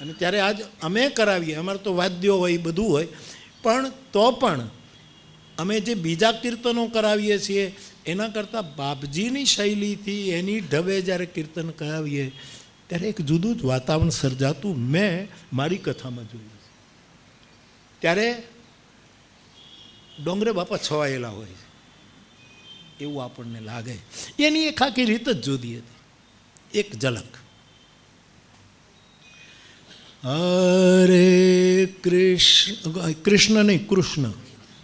અને ત્યારે આજ અમે કરાવીએ, અમારે તો વાદ્યો હોય, બધું હોય, પણ તો પણ અમે જે બીજા કીર્તનો કરાવીએ છીએ એના કરતાં બાપજીની શૈલીથી એની ઢબે જ્યારે કીર્તન કરાવીએ ત્યારે એક જુદું જ વાતાવરણ સર્જાતું મેં મારી કથામાં જોયું છે. ત્યારે ડોંગરે બાપા છવાયેલા હોય એવું આપણને લાગે. એની એક આખી રીત જ જુદી હતી. એક ઝલક. હરે કૃષ્ણ નહીં, કૃષ્ણ.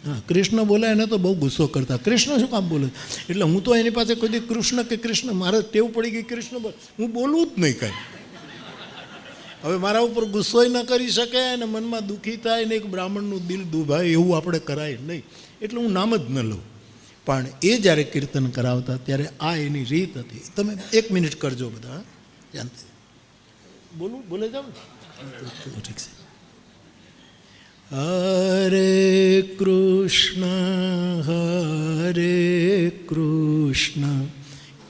હા, કૃષ્ણ બોલાય ને તો બહુ ગુસ્સો કરતા, કૃષ્ણ શું કામ બોલે? એટલે હું તો એની પાસે કોઈ દી કૃષ્ણ કે કૃષ્ણ, મારે ટેવ પડી ગઈ કૃષ્ણ બોલ, હું બોલવું જ નહીં કાંઈ. હવે મારા ઉપર ગુસ્સો ન કરી શકે અને મનમાં દુઃખી થાય ને એક બ્રાહ્મણનું દિલ દુભાય એવું આપણે કરાય નહીં, એટલે હું નામ જ ન લઉં. પણ એ જ્યારે કીર્તન કરાવતા ત્યારે આ એની રીત હતી. તમે 1 મિનિટ કરજો બધા, જાણતા. બોલું બોલે જાવ ને ઠીક છે. હરે કૃષ્ણ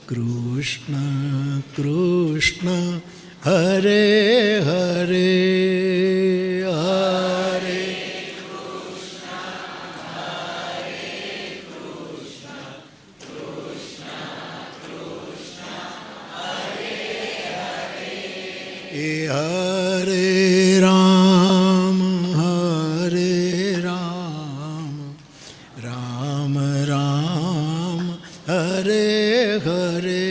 કૃષ્ણ કૃષ્ણ હરે હરે હરે એ હરે રામ રામ રામ હરે હરે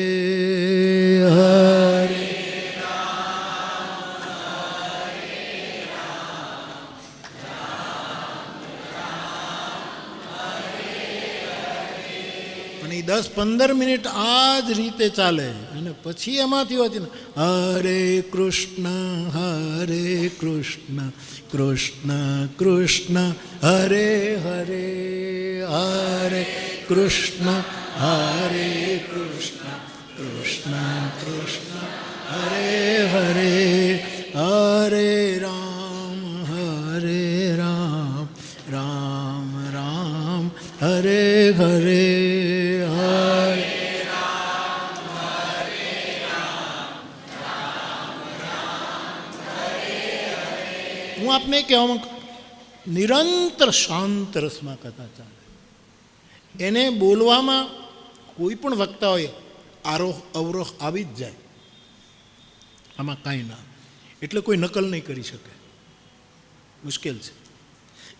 હરે અને 10-15 મિનિટ આ જ રીતે ચાલે અને પછી એમાંથી હોય ને હરે કૃષ્ણ કૃષ્ણ કૃષ્ણ હરે હરે હરે કૃષ્ણ કૃષ્ણ કૃષ્ણ હરે હરે હરે રામ રામ રામ હરે હરે હું આપને કહેવા માંગુ નિરંતર શાંત રસમાં કથા ચાલે. એને બોલવામાં કોઈ પણ વક્તા હોય આરોહ અવરોહ આવી જ જાય, આમાં કાંઈ ના, એટલે કોઈ નકલ નહીં કરી શકે, મુશ્કેલ છે.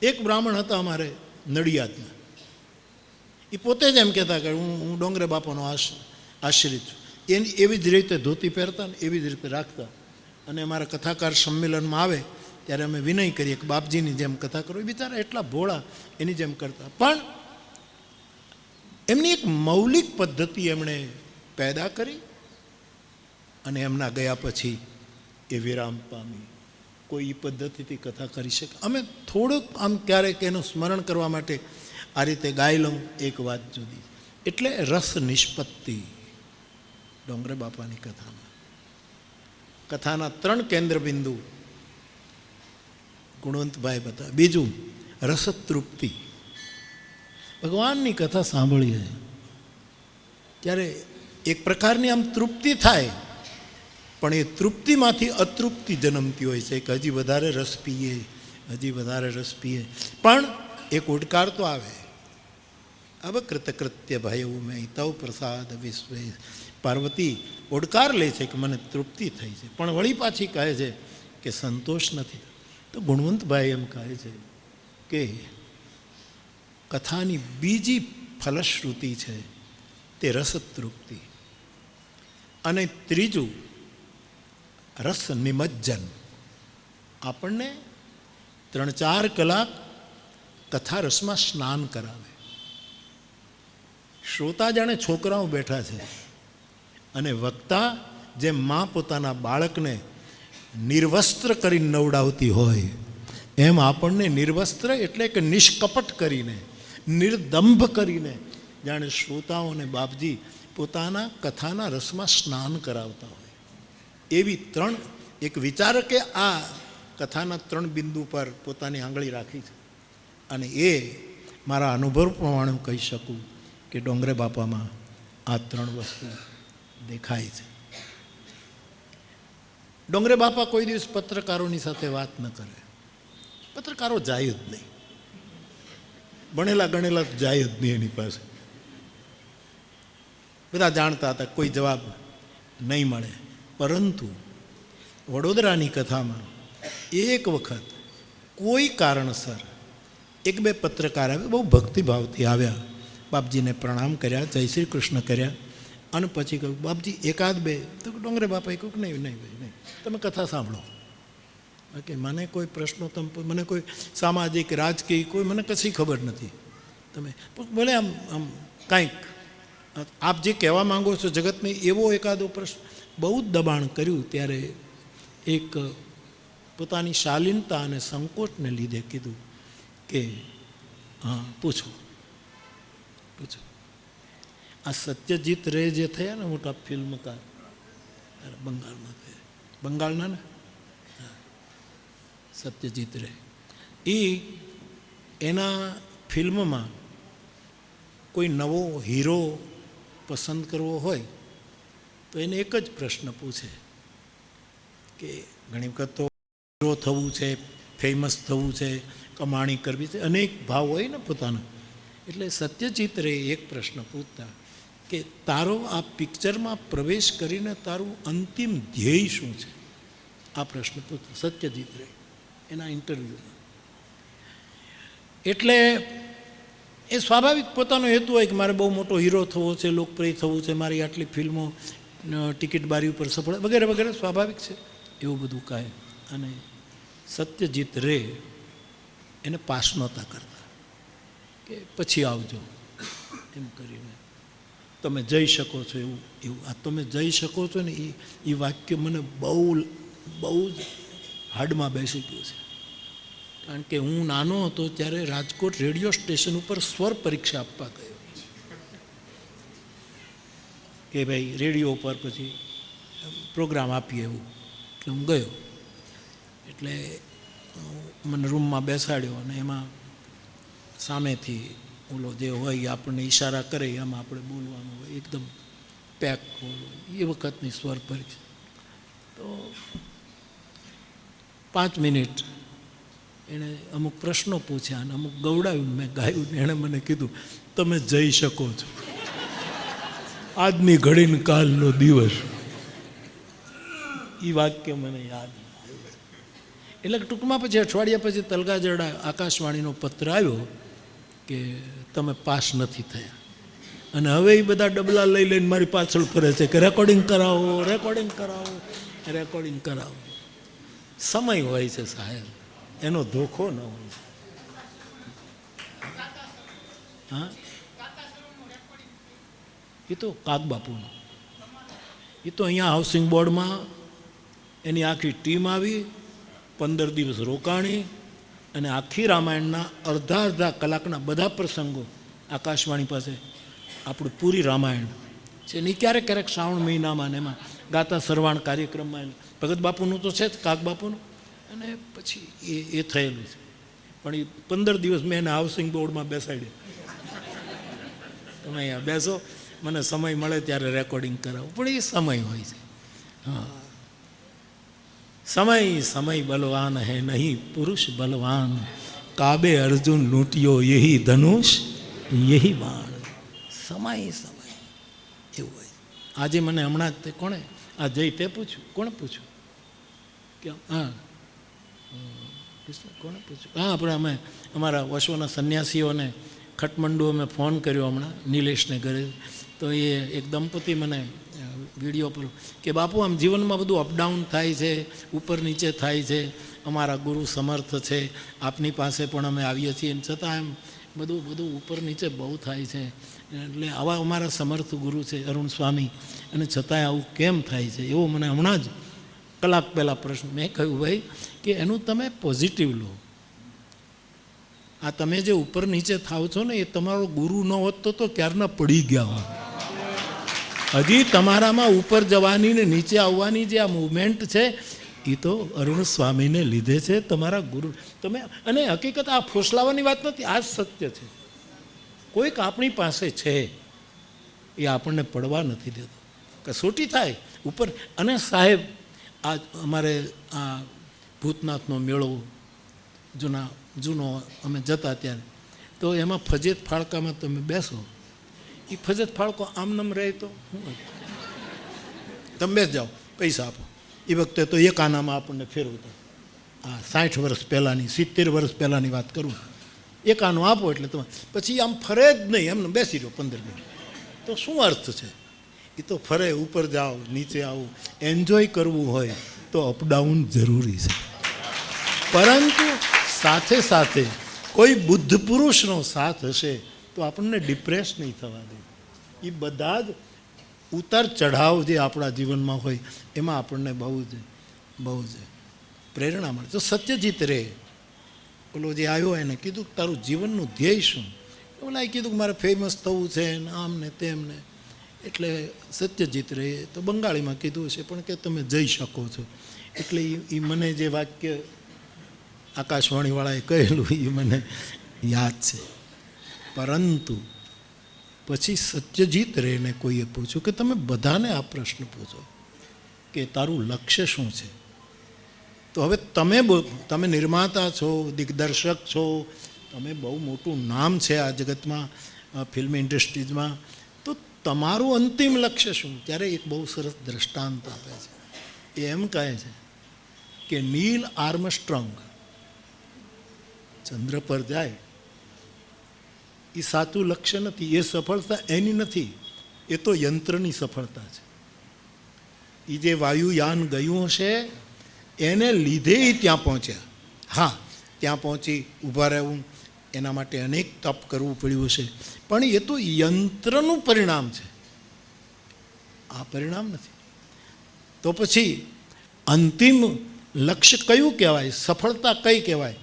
એક બ્રાહ્મણ હતા અમારે નડિયાદના, એ પોતે જ એમ કહેતા કે હું ડોંગરે બાપાનો આશ્રિત છું. એવી જ રીતે ધોતી પહેરતા ને એવી જ રીતે રાખતા, અને અમારા કથાકાર સંમેલનમાં આવે ત્યારે અમે વિનય કરીએ કે બાપજીની જેમ કથા કરો. એ બિચારા એટલા ભોળા એની જેમ કરતા, પણ એમની એક મૌલિક પદ્ધતિ એમણે પેદા કરી અને એમના ગયા પછી એ વિરામ પામી. કોઈ એ પદ્ધતિથી કથા કરી શકે. અમે થોડુંક આમ ક્યારેક એનું સ્મરણ કરવા માટે આ રીતે ગાઈ લઉં એક વાત જુદી. એટલે રસ નિષ્પત્તિ ડોંગરે બાપાની કથામાં, કથાના 3 કેન્દ્રબિંદુ ગુણવંતભાઈ બતા. બીજું રસતૃપ્તિ. ભગવાનની કથા સાંભળીએ ત્યારે એક પ્રકારની આમ તૃપ્તિ થાય, પણ એ તૃપ્તિમાંથી અતૃપ્તિ જન્મતી હોય છે કે હજી વધારે રસ પીએ, હજી વધારે રસ પીએ. પણ એક ઉડકાર તો આવે, અબ કૃતકૃત્ય ભયું મેં તવ પ્રસાદ વિશ્વે. પાર્વતી ઉડકાર લે છે કે મને તૃપ્તિ થઈ છે, પણ વળી પાછી કહે છે કે સંતોષ નથી. તો ગુણવંતભાઈ એમ કહે છે કે કથાની બીજી ફલશ્રુતિ છે તે રસતૃપ્તિ, અને ત્રીજું રસ નિમજ્જન. આપણને 3-4 કલાક કથા રસમાં સ્નાન કરાવે. શ્રોતા જાણે છોકરાઓ બેઠા છે અને વક્તા જેમ મા પોતાના બાળકને નિર્વસ્ત્ર કરીને નવડાવતી હોય એમ આપણને નિર્વસ્ત્ર એટલે કે નિષ્કપટ કરીને, નિર્દંભ કરીને જાણે શ્રોતાઓને બાપજી પોતાના કથાના રસમાં સ્નાન કરાવતા હોય. એવી 3 એક વિચારકે આ કથાના 3 બિંદુ પર પોતાની આંગળી રાખી છે, અને એ મારા અનુભવ પ્રમાણે હું કહી શકું કે ડોંગરે બાપામાં આ 3 વસ્તુ દેખાય છે. ડોંગરે બાપા કોઈ દિવસ પત્રકારોની સાથે વાત ન કરે. પત્રકારો જાય જ નહીં, ભણેલા ગણેલા જાય જ નહીં એની પાસે. બધા જાણતા હતા કોઈ જવાબ નહીં મળે. પરંતુ વડોદરાની કથામાં એક વખત કોઈ કારણસર 1-2 પત્રકાર આવ્યા, બહુ ભક્તિભાવથી આવ્યા, બાપજીને પ્રણામ કર્યા, જય શ્રી કૃષ્ણ કર્યા, અને પછી કહ્યું બાપજી 1-2. તો ડોંગરે બાપાએ કહ્યું કે નહીં નહીં નહીં, તમે કથા સાંભળો. કે મને કોઈ પ્રશ્નો, મને કોઈ સામાજિક રાજકીય કોઈ મને કશી ખબર નથી, તમે ભલે આમ આમ કાંઈક આપ જે કહેવા માંગો છો જગતને એવો એકાદો પ્રશ્ન. બહુ જ દબાણ કર્યું ત્યારે એક પોતાની શાલીનતા અને સંકોચને લીધે કીધું કે હા પૂછો પૂછો. આ સત્યજીત રે જે થયા ને મોટા ફિલ્મકાર બંગાળમાં થયા, બંગાળના ને સત્યજીત રે, એના ફિલ્મમાં કોઈ નવો હીરો પસંદ કરવો હોય તો એને એક જ પ્રશ્ન પૂછે કે ઘણી વખત તો હીરો થવું છે, ફેમસ થવું છે, કમાણી કરવી છે, અનેક ભાવ હોય ને પોતાના. એટલે સત્યજીત રે એક પ્રશ્ન પૂછતા કે તારો આ પિક્ચરમાં પ્રવેશ કરીને તારું અંતિમ ધ્યેય શું છે? આ પ્રશ્ન પૂછતો સત્યજીત રે એના ઇન્ટરવ્યૂમાં. એટલે એ સ્વાભાવિક પોતાનો હેતુ હોય કે મારે બહુ મોટો હીરો થવો છે, લોકપ્રિય થવું છે, મારી આટલી ફિલ્મો ટિકિટ બારી ઉપર સફળ વગેરે વગેરે સ્વાભાવિક છે એવું બધું કહે. અને સત્યજીત રે એને પાસ નહોતા કરતા કે પછી આવજો એમ કરીને, તમે જઈ શકો છો એવું એવું. આ તમે જઈ શકો છો ને એ વાક્ય મને બહુ જ હાડમાં બેસી ગયું છે. કારણ કે હું નાનો હતો ત્યારે રાજકોટ રેડિયો સ્ટેશન ઉપર સ્વર પરીક્ષા આપવા ગયો કે ભાઈ રેડિયો ઉપર પછી પ્રોગ્રામ આપીએ એવું. એટલે હું ગયો, એટલે મને રૂમમાં બેસાડ્યો અને એમાં સામેથી ઓલો જે હોય આપણને ઈશારા કરે એમાં આપણે બોલવાનું હોય, એકદમ પેક એ વખતની સ્વર પરીક્ષા. તો 5 મિનિટ એણે અમુક પ્રશ્નો પૂછ્યા અને અમુક ગવડાવ્યું, મેં ગાયું ને એણે મને કીધું તમે જઈ શકો છો, આજની ઘડીને કાલનો દિવસ. એ વાક્ય મને યાદ. એટલે ટૂંકમાં પછી અઠવાડિયા પછી તલગાજરડા આકાશવાણીનો પત્ર આવ્યો કે તમે પાસ નથી થયા. અને હવે એ બધા ડબલા લઈ લઈને મારી પાછળ ફરે છે કે રેકોર્ડિંગ કરાવો, રેકોર્ડિંગ કરાવો, રેકોર્ડિંગ કરાવો. સમય હોય છે સાહેબ, એનો ધોખો ન હોય. હા, એ તો કાગબાપુનો. એ તો અહીંયા હાઉસિંગ બોર્ડમાં એની આખી ટીમ આવી, 15 દિવસ રોકાણી અને આખી રામાયણના અડધા કલાકના બધા પ્રસંગો આકાશવાણી પાસે આપણું પૂરી રામાયણ છે ને. ક્યારેક ક્યારેક શ્રાવણ મહિનામાં ને એમાં ગાતા સરવાણ કાર્યક્રમમાં ભગત બાપુનું તો છે જ, કાગ બાપુનું, અને પછી એ થયેલું છે. પણ એ 15 દિવસ મેં એને હાઉસિંગ બોર્ડમાં બેસાડ્યો, તમે અહીંયા બેસો, મને સમય મળે ત્યારે રેકોર્ડિંગ કરાવું. પણ એ સમય હોય છે. હા, સમય બલવાન હૈ નહીં પુરુષ બલવાન, કાબે અર્જુન લૂંટ્યો યહી ધનુષ યહી બાણ. સમય એવું હોય. આજે મને હમણાં જ તે કોણે આ જઈ તે પૂછ્યું, કોણે પૂછ્યું કે હા કોણે પૂછ્યું, હા આપણે અમે અમારા ઓશોના સંન્યાસીઓને ખટમંડુ અમે ફોન કર્યો હમણાં નિલેશને ઘરે. તો એ એક દંપતી મને વિડીયો પર કે બાપુ આમ જીવનમાં બધું અપડાઉન થાય છે, ઉપર નીચે થાય છે, અમારા ગુરુ સમર્થ છે, આપની પાસે પણ અમે આવીએ છીએ, છતાં એમ બધું ઉપર નીચે બહુ થાય છે. એટલે આવા અમારા સમર્થ ગુરુ છે અરુણ સ્વામી, અને છતાંય આવું કેમ થાય છે એવો મને હમણાં જ કલાક પહેલાં પ્રશ્ન. મેં કહ્યું ભાઈ કે એનું તમે પોઝિટિવ લો. આ તમે જે ઉપર નીચે થાવ છો ને એ તમારો ગુરુ ન હોત તો ક્યારના પડી ગયા હોત. હજી તમારામાં ઉપર જવાની ને નીચે આવવાની જે આ મૂવમેન્ટ છે એ તો અરુણ સ્વામીને લીધે છે, તમારા ગુરુ. તમે અને હકીકત આ ફોસલાવાની વાત નથી, આ જ સત્ય છે. કોઈક આપણી પાસે છે એ આપણને પડવા નથી દેતો, કસોટી થાય ઉપર. અને સાહેબ આ અમારે આ ભૂતનાથનો મેળો જૂનો અમે જતા ત્યારે, તો એમાં ફજેત ફાળકામાં તમે બેસો, એ ફજેત ફાળકો આમનામ રહે તો તમે બેસ જાઓ, પૈસા આપો. એ વખતે તો એક આનામાં આપણને ફેરવતા, આ 60 વર્ષ પહેલાંની 70 વર્ષ પહેલાંની વાત કરું, એક આનો આપો એટલે તમે પછી આમ ફરે જ નહીં, એમને બેસી રહ્યો 15 મિનિટ. તો શું અર્થ છે? એ તો ફરે, ઉપર જાઓ, નીચે આવો. એન્જોય કરવું હોય તો અપડાઉન જરૂરી છે, પરંતુ સાથે સાથે કોઈ બુદ્ધ પુરુષનો સાથ હશે તો આપણને ડિપ્રેસ નહીં થવા દે. એ બધા જ ઉતાર ચઢાવ જે આપણા જીવનમાં હોય એમાં આપણને બહુ જ પ્રેરણા મળે. તો સત્યજીત રે ઓલો જે આવ્યો એને કીધું તારું જીવનનું ધ્યેય શું? ઓલાએ કીધું કે મારે ફેમસ થવું છે ને આમ ને તેમ ને. એટલે સત્યજીત રે તો બંગાળીમાં કીધું હશે પણ કે તમે જઈ શકો છો. એટલે એ મને જે વાક્ય આકાશવાણીવાળાએ કહેલું એ મને યાદ છે. પરંતુ પછી સત્યજીત રેને કોઈએ પૂછ્યું કે તમે બધાને આ પ્રશ્ન પૂછો કે તારું લક્ષ્ય શું છે. તો હવે તમે નિર્માતા છો, દિગ્દર્શક છો, તમે બહુ મોટું નામ છે આ જગતમાં, ફિલ્મ ઇન્ડસ્ટ્રીઝમાં, તો તમારું અંતિમ લક્ષ્ય શું? ત્યારે એક બહુ સરસ દ્રષ્ટાંત આપે છે. એ એમ કહે છે કે નીલ આર્મસ્ટ્રોંગ ચંદ્ર પર જાય એ સાચું લક્ષ્ય નથી, એ સફળતા એની નથી, એ તો યંત્રની સફળતા છે. એ જે વાયુયાન ગયું હશે એને લીધે ત્યાં પહોંચ્યા. હા, ત્યાં પહોંચી ઊભા રહેવું એના માટે અનેક તપ કરવું પડ્યું હશે, પણ એ તો યંત્રનું પરિણામ છે, આ પરિણામ નથી. તો પછી અંતિમ લક્ષ્ય કયું કહેવાય, સફળતા કઈ કહેવાય?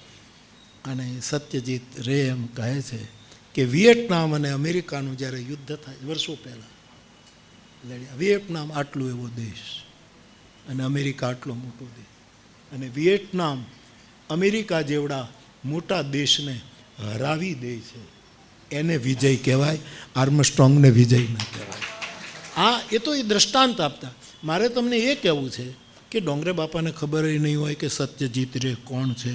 અને સત્યજીત રે એમ કહે છે કે વિયેટનામ અને અમેરિકાનું જ્યારે યુદ્ધ થાય વર્ષો પહેલાં લડ્યા. વિયેટનામ આટલો એવો દેશ અને અમેરિકા આટલો મોટો દેશ, અને વિયેટનામ અમેરિકા જેવડા મોટા દેશને હરાવી દે છે, એને વિજય કહેવાય, આર્મસ્ટ્રોંગને વિજય ન કહેવાય. એ તો એ દ્રષ્ટાંત આપતા. મારે તમને એ કહેવું છે કે ડોંગરે બાપાને ખબર નહીં હોય કે સત્યજીત રે કોણ છે.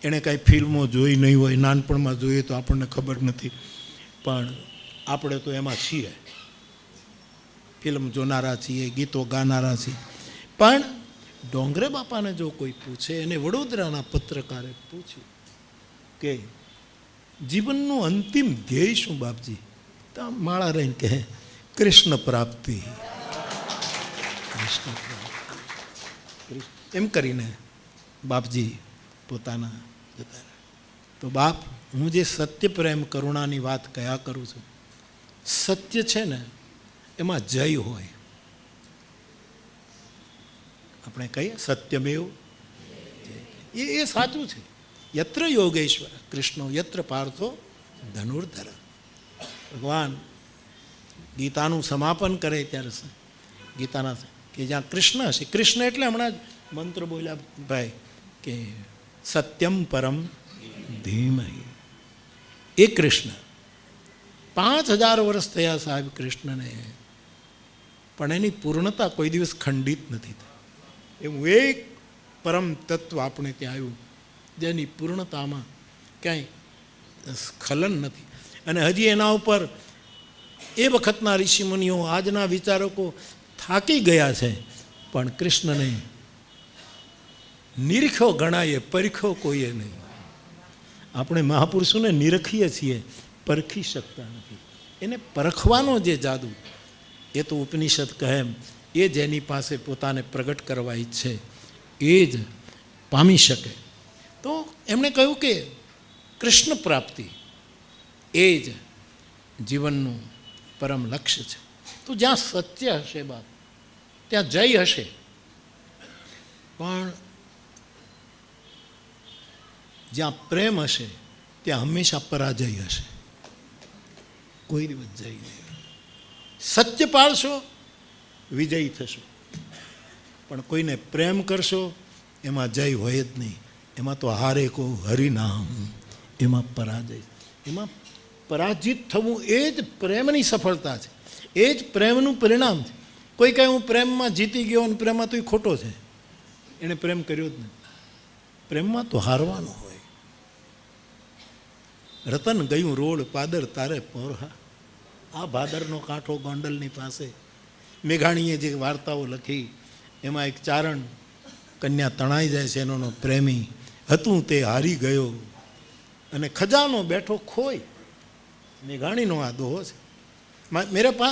એણે કાંઈ ફિલ્મો જોઈ નહીં હોય, નાનપણમાં જોઈએ તો આપણને ખબર નથી, પણ આપણે તો એમાં છીએ, ફિલ્મ જોનારા છીએ, ગીતો ગાનારા છીએ. પણ ડોંગરે બાપાને જો કોઈ પૂછે, એને વડોદરાના પત્રકારે પૂછ્યું કે જીવનનું અંતિમ ધ્યેય શું બાપજી? તો માળા રહીને કહે કૃષ્ણ પ્રાપ્તિ. કૃષ્ણ પ્રાપ્તિ એમ કરીને બાપજી પોતાના જતા રહ્યા. તો બાપ, હું જે સત્ય પ્રેમ કરુણાની વાત કયા કરું છું, સત્ય છે ને એમાં જય હોય. આપણે કહીએ સત્યમેવ, એ સાચું છે. યત્ર યોગેશ્વર કૃષ્ણો યત્ર પાર્થો ધનુર્ધર. ભગવાન ગીતાનું સમાપન કરે ત્યારે ગીતાના કે જ્યાં કૃષ્ણ હશે, કૃષ્ણ એટલે હમણાં જ મંત્ર બોલ્યા ભાઈ કે સત્યમ પરમ ધીમહિ, એ કૃષ્ણ. 5000 વર્ષ થયા સાહેબ કૃષ્ણને, પણ એની પૂર્ણતા કોઈ દિવસ ખંડિત નથી થઈ. એવું એક પરમ તત્વ આપણે ત્યાં આવ્યું જેની પૂર્ણતામાં ક્યાંય સ્ખલન નથી. અને હજી એના ઉપર એ વખતના ઋષિમુનિઓ, આજના વિચારકો થાકી ગયા છે, પણ કૃષ્ણને નિરખ્યો ગણાય, પરખ્યો કોઈએ નહીં. આપણે મહાપુરુષોને નિરખીએ છીએ, પરખી શકતા નથી. એને પરખવાનો જે જાદુ, એ તો ઉપનિષદ કહે એમ, એ જેની પાસે પોતાને પ્રગટ કરવા ઈચ્છે એ જ પામી શકે. તો એમણે કહ્યું કે કૃષ્ણ પ્રાપ્તિ એ જ જીવનનું પરમ લક્ષ્ય છે. તો જ્યાં સત્ય હશે બાપ, ત્યાં જય હશે, પણ જ્યાં પ્રેમ હશે ત્યાં હંમેશા પરાજય હશે, કોઈ દિવસ જય નહીં. સત્ય પાળશો વિજયી થશો, પણ કોઈને પ્રેમ કરશો એમાં જય હોય જ નહીં. એમાં તો હારે કો હરિનામ, એમાં પરાજય, એમાં પરાજિત થવું એ જ પ્રેમની સફળતા છે, એ જ પ્રેમનું પરિણામ છે. કોઈ કહે હું પ્રેમમાં જીતી ગયો અને પ્રેમમાં તો એ ખોટો છે, એણે પ્રેમ કર્યો જ નથી. પ્રેમમાં તો હારવાનું હોય. રતન ગયું રોડ પાદર તારે પોરહા. આ ભાદરનો કાંઠો ગોંડલની પાસે મેઘાણીએ જે વાર્તાઓ લખી એમાં એક ચારણ કન્યા તણાઈ જાય છે, એનો પ્રેમી હતું તે હારી ગયો અને ખજાનો બેઠો ખોઈ. મેઘાણીનો આ દોહો છે.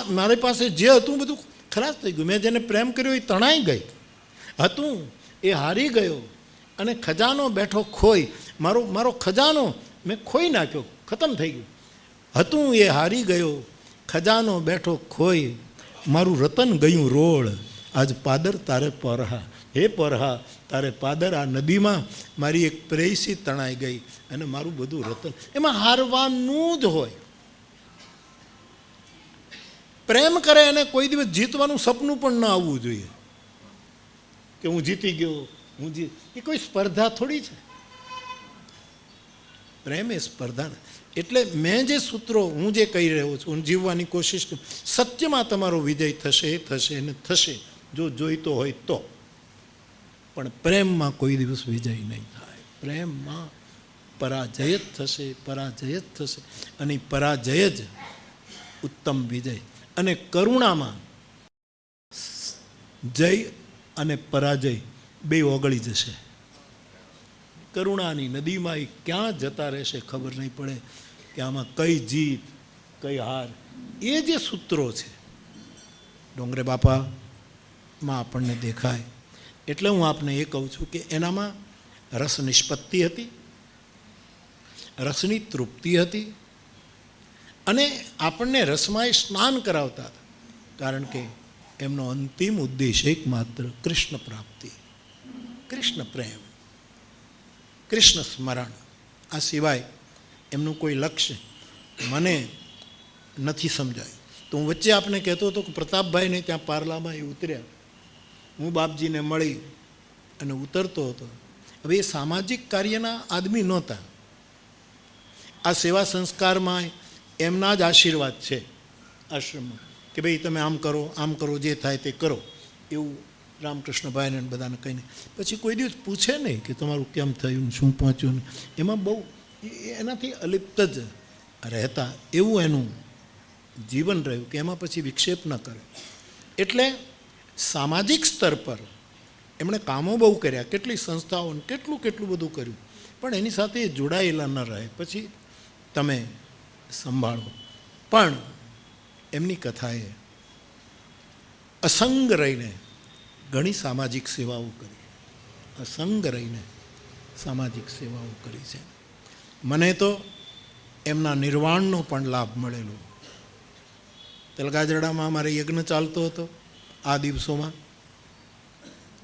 મારી પાસે જે હતું બધું ખલાસ થઈ ગયું. મેં જેને પ્રેમ કર્યો એ તણાઈ ગઈ, હતું એ હારી ગયો અને ખજાનો બેઠો ખોઈ. મારો ખજાનો મેં ખોઈ નાખ્યો, ખતમ થઈ ગયું. હતું એ હારી ગયો, ખજાનો બેઠો ખોઈ, મારું રતન ગયું રોળ, આજ પાદર તારે પરહા. હે પરહા તારે પાદર, આ નદીમાં મારી એક પ્રેયસી તણાઈ ગઈ અને મારું બધું રતન. એમાં હારવાનું જ હોય. પ્રેમ કરે અને કોઈ દિવસ જીતવાનું સપનું પણ ન આવવું જોઈએ કે હું જીતી ગયો, એ કોઈ સ્પર્ધા થોડી છે. પ્રેમ એ સ્પર્ધા. એટલે મેં જે સૂત્રો હું જે કહી રહ્યો છું, હું જીવવાની કોશિશ કરું, સત્યમાં તમારો વિજય થશે, થશે ને થશે, જો જોઈતો હોય તો. પણ પ્રેમમાં કોઈ દિવસ વિજય નહીં થાય. પ્રેમમાં પરાજય જ થશે, પરાજય જ થશે, અને પરાજય જ ઉત્તમ વિજય. અને કરુણામાં જય અને પરાજય બે ઓગળી જશે. કરુણાની નદીમાં એ ક્યાં જતા રહેશે ખબર નહીં પડે કે આમાં કઈ જીત કઈ હાર. એ જે સૂત્રો છે ડોંગરે બાપામાં આપણને દેખાય. એટલે હું આપને એ કહું છું કે એનામાં રસ નિષ્પત્તિ હતી, રસની તૃપ્તિ હતી, અને આપણને રસમાં સ્નાન કરાવતા હતા. કારણ કે એમનો અંતિમ ઉદ્દેશ એકમાત્ર કૃષ્ણ પ્રાપ્તિ, કૃષ્ણ પ્રેમ, કૃષ્ણ સ્મરણ. આ સિવાય એમનું કોઈ લક્ષ્ય મને નથી સમજાયું. તો હું વચ્ચે આપને કહેતો હતો કે પ્રતાપભાઈને ત્યાં પાર્લામાં એ ઉતર્યા, હું બાપજીને મળી અને ઉતરતો હતો. હવે એ સામાજિક કાર્યના આદમી નહોતા. આ સેવા સંસ્કારમાં એમના જ આશીર્વાદ છે આશ્રમમાં કે ભાઈ તમે આમ કરો, જે થાય તે કરો, એવું રામકૃષ્ણભાઈને બધાને કહીને. પછી કોઈ દિવસ પૂછે નહીં કે તમારું કેમ થયું, શું પહોંચ્યું ને. એમાં બહુ એનાથી અલિપ્ત જ રહેતા, એવું એનું જીવન રહ્યું કે એમાં પછી વિક્ષેપ ન કરે. એટલે સામાજિક સ્તર પર એમણે કામો બહુ કર્યા, કેટલી સંસ્થાઓને કેટલું બધું કર્યું, પણ એની સાથે જોડાયેલા ન રહે. પછી તમે સંભાળો. પણ એમની કથાએ અસંગ રહીને ઘણી સામાજિક સેવાઓ કરી, અસંગ રહીને સામાજિક સેવાઓ કરી છે. મને તો એમના નિર્વાણનો પણ લાભ મળેલો. તલગાજરડામાં અમારે યજ્ઞ ચાલતો હતો. આ દિવસોમાં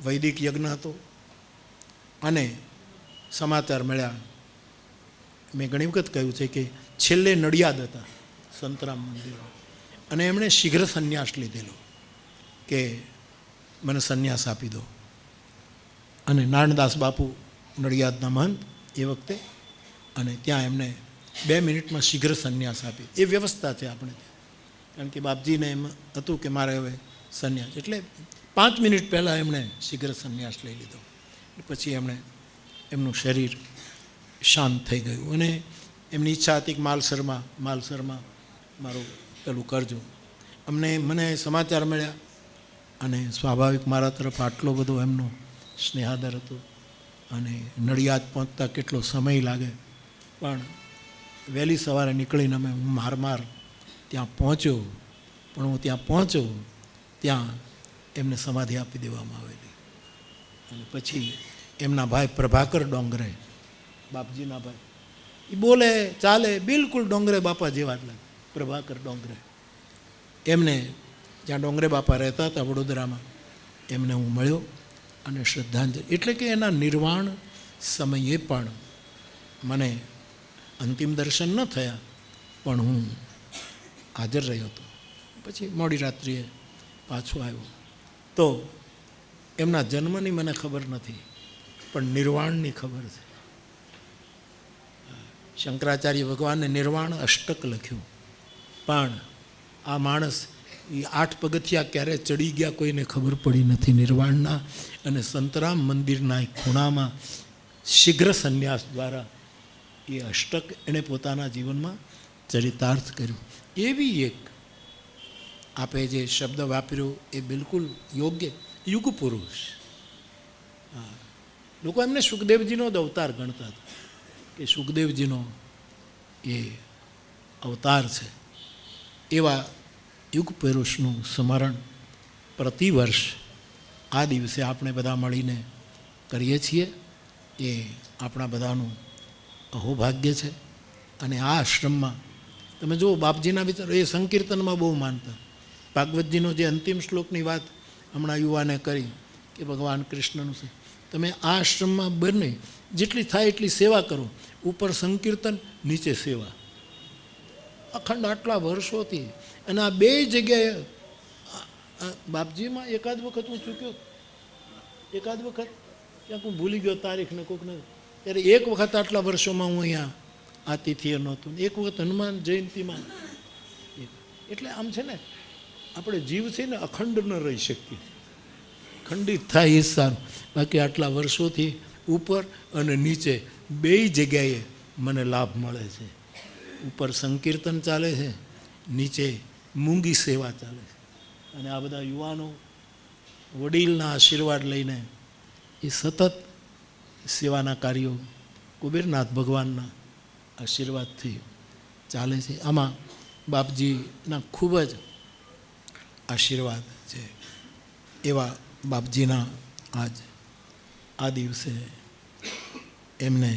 વૈદિક યજ્ઞ હતો અને સમાચાર મળ્યા. મેં ઘણી વખત કહ્યું છે કે છેલ્લે નડિયાદ હતા સંતરામ મંદિર, અને એમણે શીઘ્ર સંન્યાસ લીધેલો કે મને સંન્યાસ આપી દો. અને નારણદાસ બાપુ નડિયાદના મહંત એ વખતે, અને ત્યાં એમને 2 મિનિટમાં શીઘ્ર સંન્યાસ આપી. એ વ્યવસ્થા છે આપણે ત્યાં. કારણ કે બાપજીને એમ હતું કે મારે હવે સંન્યાસ, એટલે 5 મિનિટ પહેલાં એમણે શીઘ્ર સંન્યાસ લઈ લીધો. પછી એમણે એમનું શરીર શાંત થઈ ગયું, અને એમની ઈચ્છા હતી કે માલસરમાં મારું પેલું કરજો. મને સમાચાર મળ્યા, અને સ્વાભાવિક મારા તરફ આટલો બધો એમનો સ્નેહાદર હતો, અને નડિયાદ પહોંચતા કેટલો સમય લાગે. પણ વહેલી સવારે નીકળીને હું માર ત્યાં પહોંચ્યો. પણ હું ત્યાં પહોંચ્યો ત્યાં એમને સમાધિ આપી દેવામાં આવેલી. અને પછી એમના ભાઈ પ્રભાકર ડોંગરે, બાપજીના ભાઈ, એ બોલે ચાલે બિલકુલ ડોંગરે બાપા જેવા જ લાગે. પ્રભાકર ડોંગરે, એમને જ્યાં ડોંગરે બાપા રહેતા હતા વડોદરામાં, એમને હું મળ્યો અને શ્રદ્ધાંજલિ. એટલે કે એના નિર્વાણ સમયે પણ મને અંતિમ દર્શન ન થયા, પણ હું હાજર રહ્યો હતો. પછી મોડી રાત્રિએ પાછો આવ્યો. તો એમના જન્મની મને ખબર નથી, પણ નિર્વાણની ખબર છે. શંકરાચાર્ય ભગવાને નિર્વાણ અષ્ટક લખ્યું, પણ આ માણસ એ 8 પગથિયા ક્યારે ચડી ગયા કોઈને ખબર પડી નથી નિર્વાણના. અને સંતરામ મંદિરના ખૂણામાં શીઘ્ર સંન્યાસ દ્વારા એ અષ્ટક એણે પોતાના જીવનમાં ચરિતાર્થ કર્યું. એવી એક આપે જે શબ્દ વાપર્યો એ બિલકુલ યોગ્ય, યુગ પુરુષ. લોકો એમને સુખદેવજીનો જ અવતાર ગણતા હતા કે સુખદેવજીનો એ અવતાર છે. એવા યુગ પુરુષનું સ્મરણ પ્રતિવર્ષ આ દિવસે આપણે બધા મળીને કરીએ છીએ. એ આપણા બધાનું અહોભાગ્ય છે. અને આ આશ્રમમાં તમે જુઓ, બાપજીના વિચારો એ સંકીર્તનમાં બહુ માનતા. ભાગવતજીનો જે અંતિમ શ્લોકની વાત હમણાં યુવાને કરી કે ભગવાન કૃષ્ણનું છે, તમે આ આશ્રમમાં બને જેટલી થાય એટલી સેવા કરો. ઉપર સંકીર્તન, નીચે સેવા. અખંડ આટલા વર્ષોથી. અને આ બે જગ્યાએ બાપજીમાં એકાદ વખત હું ચૂક્યો, એકાદ વખત ક્યાંક હું ભૂલી ગયો તારીખને કોકને, ત્યારે એક વખત આટલા વર્ષોમાં હું અહીંયા આ તિથિએ નહોતું, એક વખત હનુમાન જયંતિમાં. એટલે આમ છે ને, આપણે જીવ છે ને અખંડ ન રહી શકીએ, ખંડિત થાય એ સારું. બાકી આટલા વર્ષોથી ઉપર અને નીચે બેય જગ્યાએ મને લાભ મળે છે. ઉપર સંકીર્તન ચાલે છે, નીચે મૂંગી સેવા ચાલે છે. અને આ બધા યુવાનો વડીલના આશીર્વાદ લઈને એ સતત સેવાના કાર્યો કુબેરનાથ ભગવાનના આશીર્વાદથી ચાલે છે. આમાં બાપજીના ખૂબ જ આશીર્વાદ છે. એવા બાપજીના આજ આ દિવસે એમને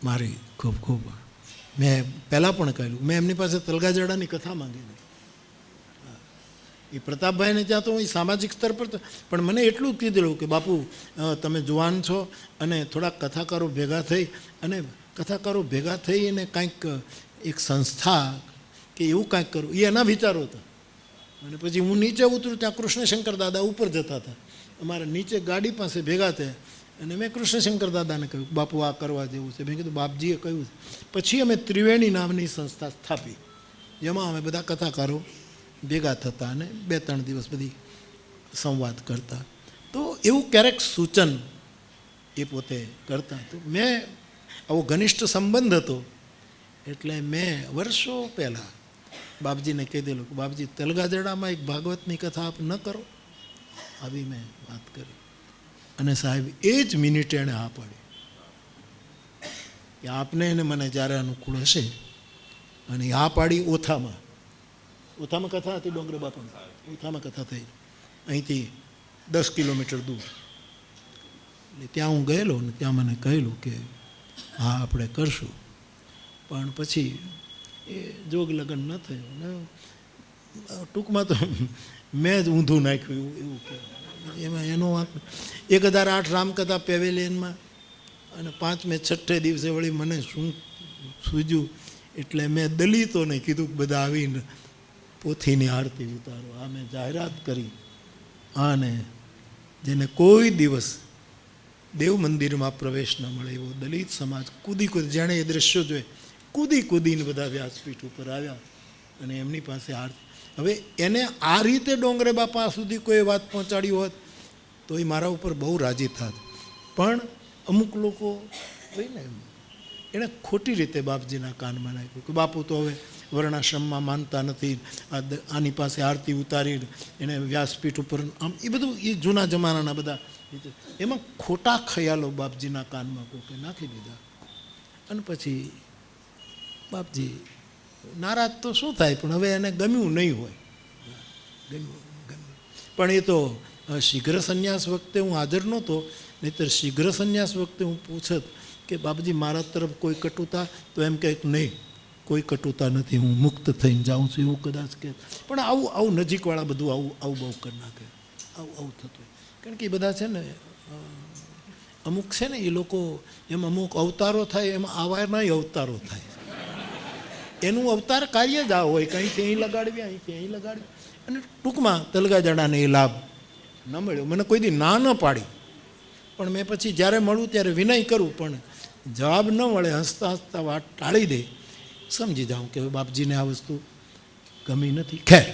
મારી ખૂબ ખૂબ, મેં પહેલાં પણ કહ્યું, મેં એમની પાસે તલગાજડાની કથા માંગેલી. એ પ્રતાપભાઈને ત્યાં તો સામાજિક સ્તર પર, પણ મને એટલું જ કીધેલું કે બાપુ તમે જુવાન છો અને થોડાક કથાકારો ભેગા થઈ અને કાંઈક એક સંસ્થા કે એવું કાંઈક કરું, એ એના વિચારો હતા. અને પછી હું નીચે ઉતરું, ત્યાં કૃષ્ણશંકર દાદા ઉપર જતા હતા, અમારા નીચે ગાડી પાસે ભેગા થયા. અને મેં કૃષ્ણશંકર દાદાને કહ્યું બાપુ આ કરવા જેવું છે. મેં કીધું બાપજીએ કહ્યું છે. પછી અમે ત્રિવેણી નામની સંસ્થા સ્થાપી, જેમાં અમે બધા કથાકારો ભેગા થતા અને 2-3 દિવસ બધી સંવાદ કરતા. તો એવું ક્યારેક સૂચન એ પોતે કરતા. તો મેં આવો ઘનિષ્ઠ સંબંધ હતો એટલે મેં વર્ષો પહેલાં બાપજીને કહી દેલું કે બાપજી તલગાજડામાં એક ભાગવતની કથા આપ ન કરો, આવી મેં વાત કરી. અને સાહેબ એ જ મિનિટે એણે હા પાડી કે આપને એને મને જ્યારે અનુકૂળ હશે. અને હા પાડી. ઓથામાં કથા હતી, ડોંગરે બાપાની ઓથામાં કથા થઈ, અહીંથી 10 કિલોમીટર દૂર. એટલે ત્યાં હું ગયેલો ને ત્યાં મને કહેલું કે હા આપણે કરશું. પણ પછી એ જોગ લગ્ન ન થયું ને ટૂંકમાં તો મેં જ ઊંધું નાખ્યું એવું કે એમાં એનો 1008 રામકથા પેવેલિયનમાં. અને 5મે 6ઠે દિવસે વળી મને શું સૂજ્યું એટલે મેં દલિતોને કીધું કે બધા આવીને પોથીની આરતી ઉતારો. આ મેં જાહેરાત કરી. અને જેને કોઈ દિવસ દેવ મંદિરમાં પ્રવેશ ન મળે એવો દલિત સમાજ કૂદી જેણે એ દ્રશ્યો જોઈ કૂદીને બધા વ્યાસપીઠ ઉપર આવ્યા અને એમની પાસે આરતી. હવે એને આ રીતે ડોંગરે બાપા સુધી કોઈ વાત પહોંચાડી હોત તો એ મારા ઉપર બહુ રાજી થાત. પણ અમુક લોકો ને એણે ખોટી રીતે બાપજીના કાનમાં નાખ્યું કે બાપુ તો હવે વર્ણાશ્રમમાં માનતા નથી, આની પાસે આરતી ઉતારી એને વ્યાસપીઠ ઉપર આમ એ બધું એ જૂના જમાનાના બધા એમાં ખોટા ખ્યાલો બાપજીના કાનમાં કોકે નાખી દીધા. અને પછી બાપજી નારાજ તો શું થાય, પણ હવે એને ગમ્યું નહીં હોય, ગમ્યું. પણ એ તો શીઘ્ર સંન્યાસ વખતે હું હાજર નહોતો, નહીંતર શીઘ્ર સંન્યાસ વખતે હું પૂછત કે બાપજી મારા તરફ કોઈ કટુતા, તો એમ કહે નહીં કોઈ કટુતા નથી, હું મુક્ત થઈને જાઉં છું એવું કદાચ કહે. પણ આવું નજીકવાળા બધું આવું બહુ કરી નાખે, આવું થતું. કારણ કે એ બધા છે ને અમુક છે ને એ લોકો એમ અમુક અવતારો થાય એમાં આવાના અવતારો થાય. એનું અવતાર કાર્ય જ આ હોય કે અહીંથી અહીં લગાડવી, અહીંથી અહીં લગાડવી. અને ટૂંકમાં તલગાજડાને એ લાભ ન મળ્યો. મને કોઈ દી ના ન પાડી, પણ મેં પછી જ્યારે મળું ત્યારે વિનય કરું, પણ જવાબ ન મળે, હસતા હસતા વાત ટાળી દે, સમજી જાઉં કે બાપજીને આ વસ્તુ ગમી નથી. ખેર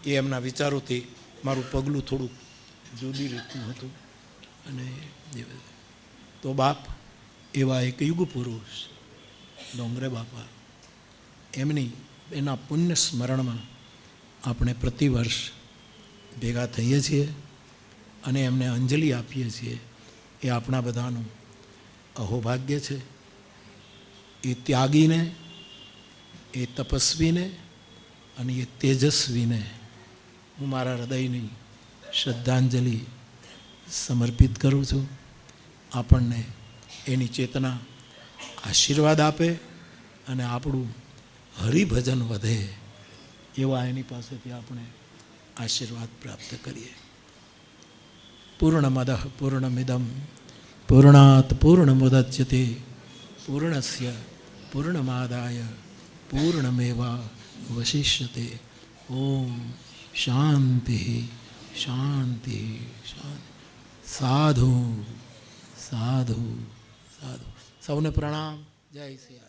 એ એમના વિચારોથી મારું પગલું થોડુંક જુદી રીતનું હતું. અને તો બાપ એવા એક યુગ પુરુષ ડોંગરે બાપા, એના પુણ્ય સ્મરણમાં આપણે પ્રતિવર્ષ ભેગા થઈએ છીએ અને એમને અંજલિ આપીએ છીએ. એ આપણા બધાનું અહોભાગ્ય છે. એ ત્યાગીને, એ તપસ્વીને અને એ તેજસ્વીને હું મારા હૃદયની શ્રદ્ધાંજલિ સમર્પિત કરું છું. આપણને એની ચેતના આશીર્વાદ આપે અને આપણું હરિભજન વધે એવા એની પાસેથી આપણે આશીર્વાદ પ્રાપ્ત કરીએ. પૂર્ણમદ પૂર્ણમિદમ પૂર્ણાત પૂર્ણમુદચ્યતે પૂર્ણસ્ય પૂર્ણમાદાય પૂર્ણમેવા વશિષ્યતે. ઓમ શાંતિ શાંતિ શાંતિ. સાધુ સાધુ સાધુ. સૌને પ્રણામ. જય શ્રી રામ.